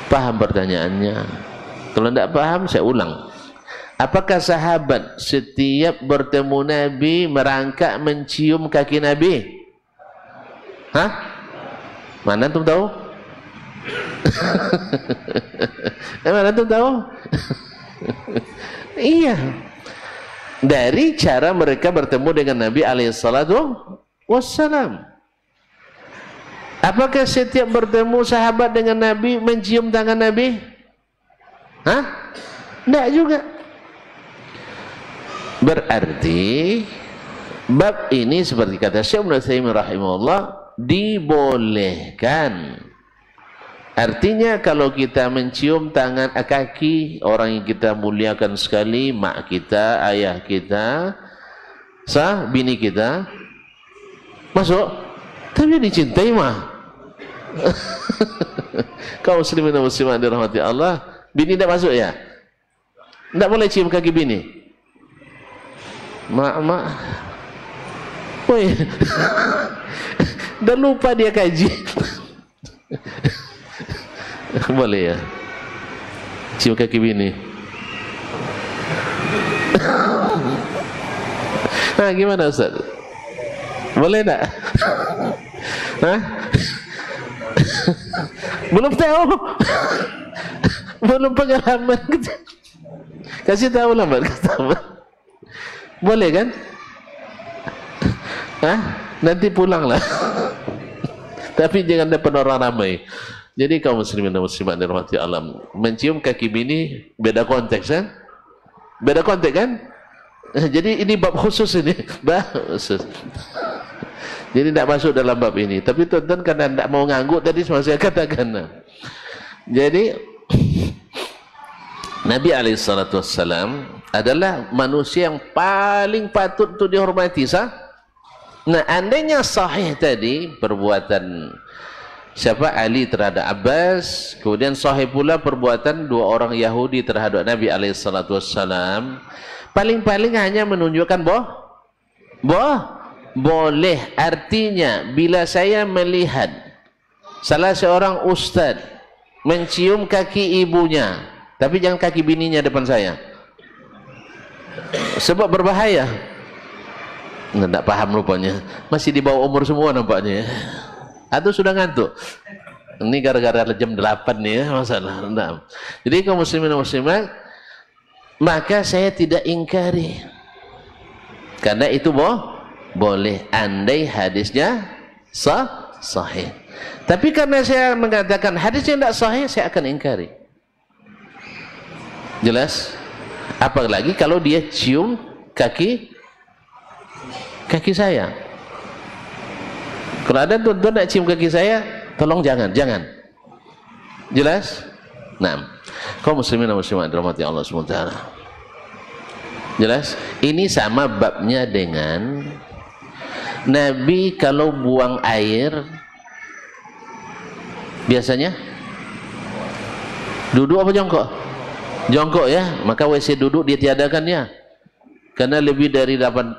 Paham pertanyaannya? Kalau tidak paham, saya ulang. Apakah sahabat setiap bertemu Nabi merangkak mencium kaki Nabi? Hah? Mana antum tahu? Mana antum tahu? Iya. Dari cara mereka bertemu dengan Nabi alaihissalatu wassalam. Apakah setiap bertemu sahabat dengan Nabi mencium tangan Nabi? Hah? Tidak juga. Berarti bab ini seperti kata Syekh Ibnu Utsaimin rahimahullah dibolehkan. Artinya kalau kita mencium tangan kaki orang yang kita muliakan sekali, mak kita, ayah kita, bini kita, masuk. Tapi dicintai mah. Kaum muslimin dan muslimat dirahmati Allah, bini tidak masuk ya? Tidak boleh cium kaki bini. Mak, woi, dah lupa dia kaji. Boleh ya? Cium kaki bini. Nah, gimana Ustaz? Boleh tak? Hah? Belum tahu. Belum pengalaman. Kasih tahu lah, Mbak. Boleh kan? Hah? Nanti pulanglah. Tapi jangan depan orang ramai. Jadi kaum muslimin dan muslimat dirahmati Allah, mencium kaki bini beda konteks kan? Beda konteks kan? Jadi ini bab khusus ini, bab khusus. Jadi tidak masuk dalam bab ini. Tapi tuan-tuan karena tidak mau ngangguk tadi saya katakan. Jadi Nabi alaihissalam adalah manusia yang paling patut untuk dihormati, sah? Nah, andainya sahih tadi perbuatan siapa Ali terhadap Abbas, kemudian sahih pula perbuatan dua orang Yahudi terhadap Nabi alaihissalam, paling-paling hanya menunjukkan boleh. Artinya bila saya melihat salah seorang ustaz mencium kaki ibunya, tapi jangan kaki bininya depan saya, sebab berbahaya. Tidak paham rupanya, masih di bawah umur semua nampaknya, atau sudah ngantuk. Ini gara-gara jam 8 nih ya masalah. Nah, jadi kaum muslimin dan muslimat, maka saya tidak ingkari, karena itu boleh andai hadisnya sahih. Tapi karena saya mengatakan hadisnya tidak sahih, saya akan ingkari. Jelas? Apalagi kalau dia cium kaki saya. Kalau ada tuan-tuan nak cium kaki saya, tolong jangan. Jelas? Nah, kaum muslimin dan muslimat dirahmati Allah SWT. Jelas? Ini sama babnya dengan Nabi kalau buang air biasanya duduk apa jongkok? Jongkok ya, maka WC duduk dia tiadakan ya. Karena lebih dari 60%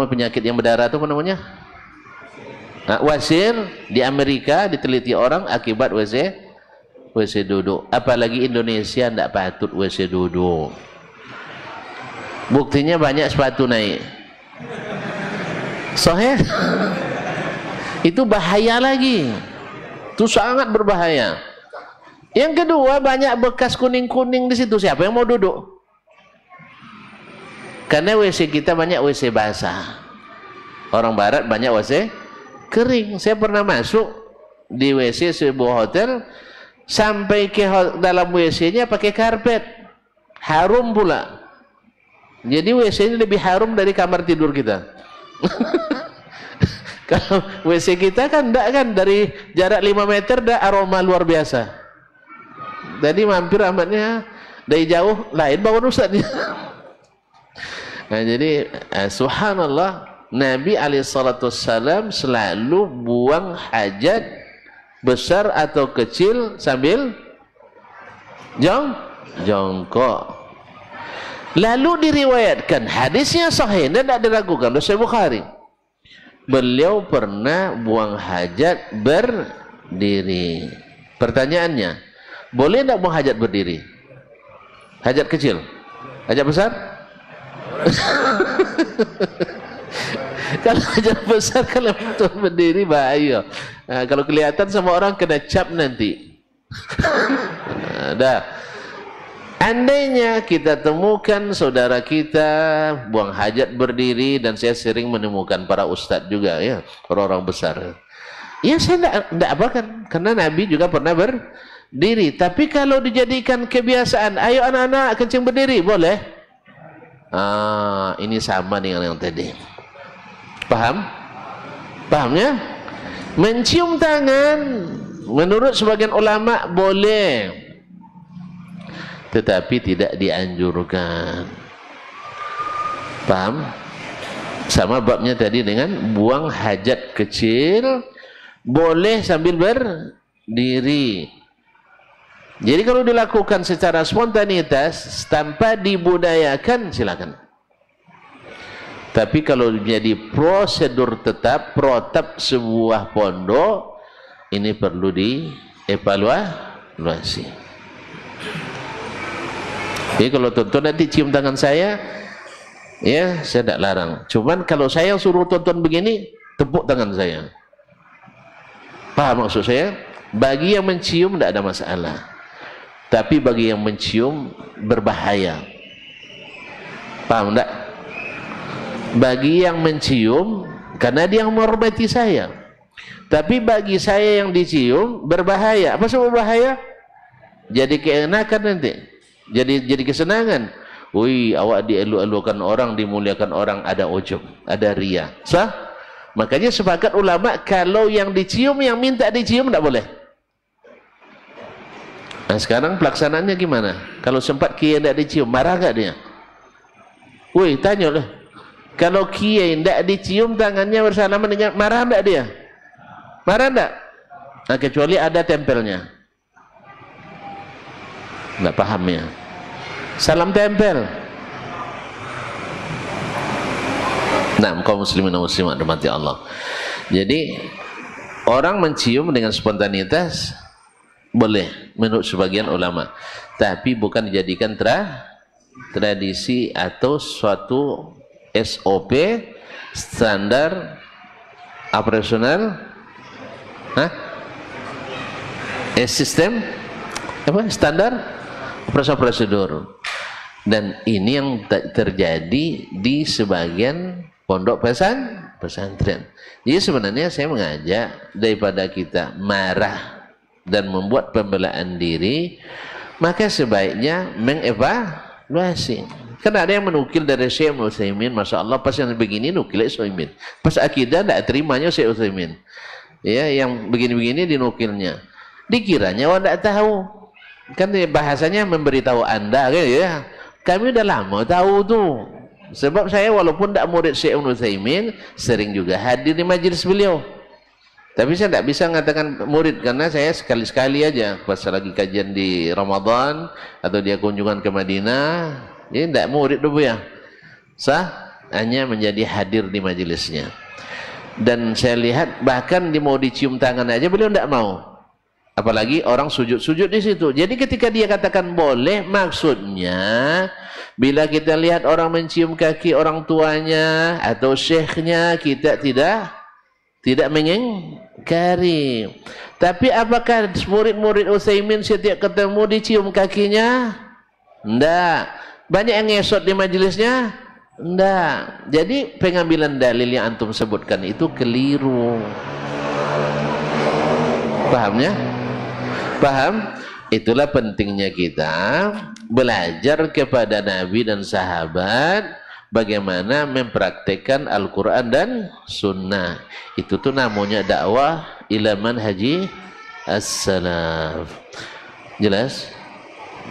penyakit yang berdarah itu apa namanya? Wasir di Amerika diteliti orang akibat WC duduk. Apalagi Indonesia tidak patut WC duduk. Buktinya banyak sepatu naik. Sahih? Itu bahaya lagi. Itu sangat berbahaya. Yang kedua, banyak bekas kuning-kuning di situ. Siapa yang mau duduk? Karena WC kita banyak WC basah. Orang barat banyak WC kering. Saya pernah masuk di WC sebuah hotel, sampai ke dalam WC-nya pakai karpet. Harum pula. Jadi WC ini lebih harum dari kamar tidur kita. Kalau WC kita kan enggak kan, dari jarak 5 meter dah aroma luar biasa. Jadi mampir amatnya, Dari jauh lain bawaan ustaznya. Nah, jadi subhanallah, Nabi SAW selalu buang hajat besar atau kecil sambil jongkok. Lalu diriwayatkan hadisnya sahih dan tidak diragukan oleh Sahih Bukhari. Beliau pernah buang hajat berdiri. Pertanyaannya, boleh tidak buang hajat berdiri? Hajat kecil? Hajat besar? Kalau hajat besar, kalau betul berdiri bahaya. Nah, kalau kelihatan sama orang kena cap nanti. Dah. Andainya kita temukan saudara kita buang hajat berdiri, dan saya sering menemukan para ustadz juga ya, orang-orang besar. Ya saya tidak apakan, karena Nabi juga pernah berdiri. Tapi kalau dijadikan kebiasaan, ayo anak-anak kencing berdiri, boleh? Ini sama dengan yang tadi. Paham? Pahamnya? Mencium tangan menurut sebagian ulama boleh, tetapi tidak dianjurkan. Paham? Sama babnya tadi dengan buang hajat kecil, boleh sambil berdiri. Jadi kalau dilakukan secara spontanitas tanpa dibudayakan, silakan. Tapi kalau menjadi prosedur tetap, protap sebuah pondok, ini perlu dievaluasi. Jadi kalau tonton nanti cium tangan saya, ya saya tidak larang. Cuman kalau saya suruh tonton begini, tepuk tangan saya. Paham maksud saya? Bagi yang mencium tidak ada masalah, tapi bagi yang mencium berbahaya. Paham tak? Bagi yang mencium, karena dia yang menghormati saya, tapi bagi saya yang dicium berbahaya. Apa sebab berbahaya? Jadi keenakan nanti, jadi kesenangan. Wih, awak dielu-elukan orang, dimuliakan orang, ada ujub, ada ria. Sah? Makanya sepakat ulama, kalau yang dicium, yang minta dicium tidak boleh. Nah sekarang pelaksanaannya gimana? Kalau sempat kiai tidak dicium, marah tak dia? Wih, tanya lah. Kalau kiai tidak dicium tangannya bersalaman dengan, marah tak dia? Marah tak? Nah, kecuali ada tempelnya. Tidak paham ya. Salam tempel. Nah, kaum muslimin dan muslimat dirahmati Allah. Jadi orang mencium dengan spontanitas boleh menurut sebagian ulama, tapi bukan dijadikan tradisi atau suatu SOP, standar operasional, sistem apa, standar operasi prosedur. Dan ini yang terjadi di sebagian pondok pesantren. Jadi sebenarnya saya mengajak, daripada kita marah dan membuat pembelaan diri, maka sebaiknya mengevaluasi. Karena ada yang menukil dari Syekh Utsaimin, Masya Allah, pas yang begini nukil Syekh Utsaimin, pas akidah tidak terimanya Syekh Utsaimin, ya, yang begini-begini dinukilnya, dikiranya orang tidak tahu. Kan bahasanya memberitahu anda kan, ya, kami udah lama tahu tuh. Sebab saya walaupun tidak murid Syekh Utsaimin, sering juga hadir di majelis beliau. Tapi saya tidak bisa mengatakan murid, karena saya sekali-sekali aja pas lagi kajian di Ramadan atau dia kunjungan ke Madinah. Ini tidak murid dulu ya. Sah, hanya menjadi hadir di majelisnya. Dan saya lihat bahkan dia mau dicium tangan aja beliau tidak mau. Apalagi orang sujud-sujud di situ. Jadi ketika dia katakan boleh, maksudnya bila kita lihat orang mencium kaki orang tuanya atau syekhnya, kita tidak mengingkari. Tapi apakah murid-murid Utsaimin setiap ketemu dicium kakinya? Tidak. Banyak yang ngesot di majelisnya? Tidak. Jadi pengambilan dalil yang antum sebutkan itu keliru. Pahamnya? Paham? Itulah pentingnya kita belajar kepada Nabi dan sahabat bagaimana mempraktekkan Al-Quran dan Sunnah. Itu tuh namanya dakwah ila manhaji as-salaf. Jelas?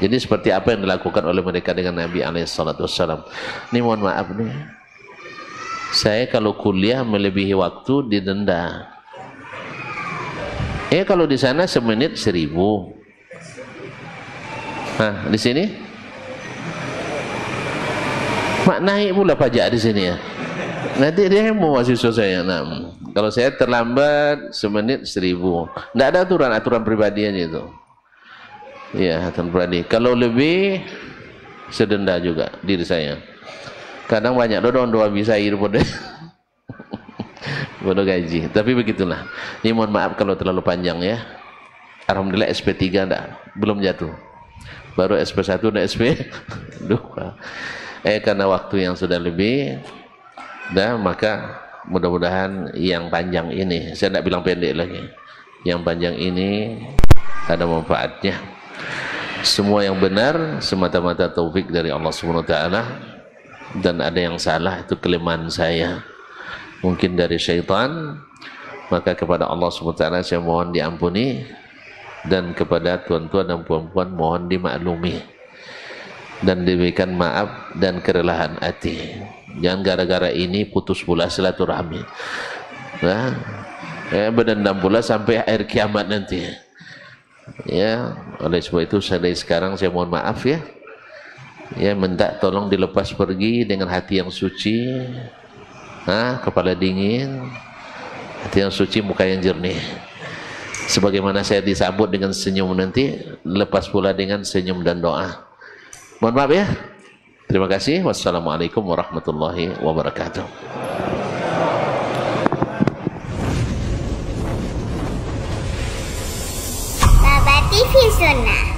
Jadi seperti apa yang dilakukan oleh mereka dengan Nabi SAW. Ini mohon maaf nih, saya kalau kuliah melebihi waktu didenda. Kalau di sana semenit 1.000. Nah, di sini naik pula pajak di sini ya. Nanti dia mau mahasiswa saya. Nah, kalau saya terlambat semenit 1.000. Tidak ada aturan pribadi aja itu. Ya, aturan pribadi. Kalau lebih sedenda juga diri saya. Kadang banyak dodong doa bisa air pada bodoh gaji. Tapi begitulah. Ini mohon maaf kalau terlalu panjang ya. Alhamdulillah SP3 belum jatuh. Baru SP1 dan SP2. Karena waktu yang sudah lebih, maka mudah-mudahan yang panjang ini, saya tidak bilang pendek lagi, yang panjang ini ada manfaatnya. Semua yang benar semata-mata taufik dari Allah SWT, dan ada yang salah itu kelemahan saya, mungkin dari syaitan. Maka kepada Allah SWT saya mohon diampuni, dan kepada tuan-tuan dan puan-puan mohon dimaklumi dan diberikan maaf dan kerelahan hati. Jangan gara-gara ini putus pula silaturahmi. Nah, berdendam pula sampai akhir kiamat nanti. Ya, oleh sebab itu dari sekarang saya mohon maaf ya. Ya, minta tolong dilepas pergi dengan hati yang suci, kepala dingin, hati yang suci, muka yang jernih. Sebagaimana saya disambut dengan senyum nanti, lepas pula dengan senyum dan doa. Mohon maaf ya. Terima kasih. Wassalamualaikum warahmatullahi wabarakatuh. Baba TV Sunnah.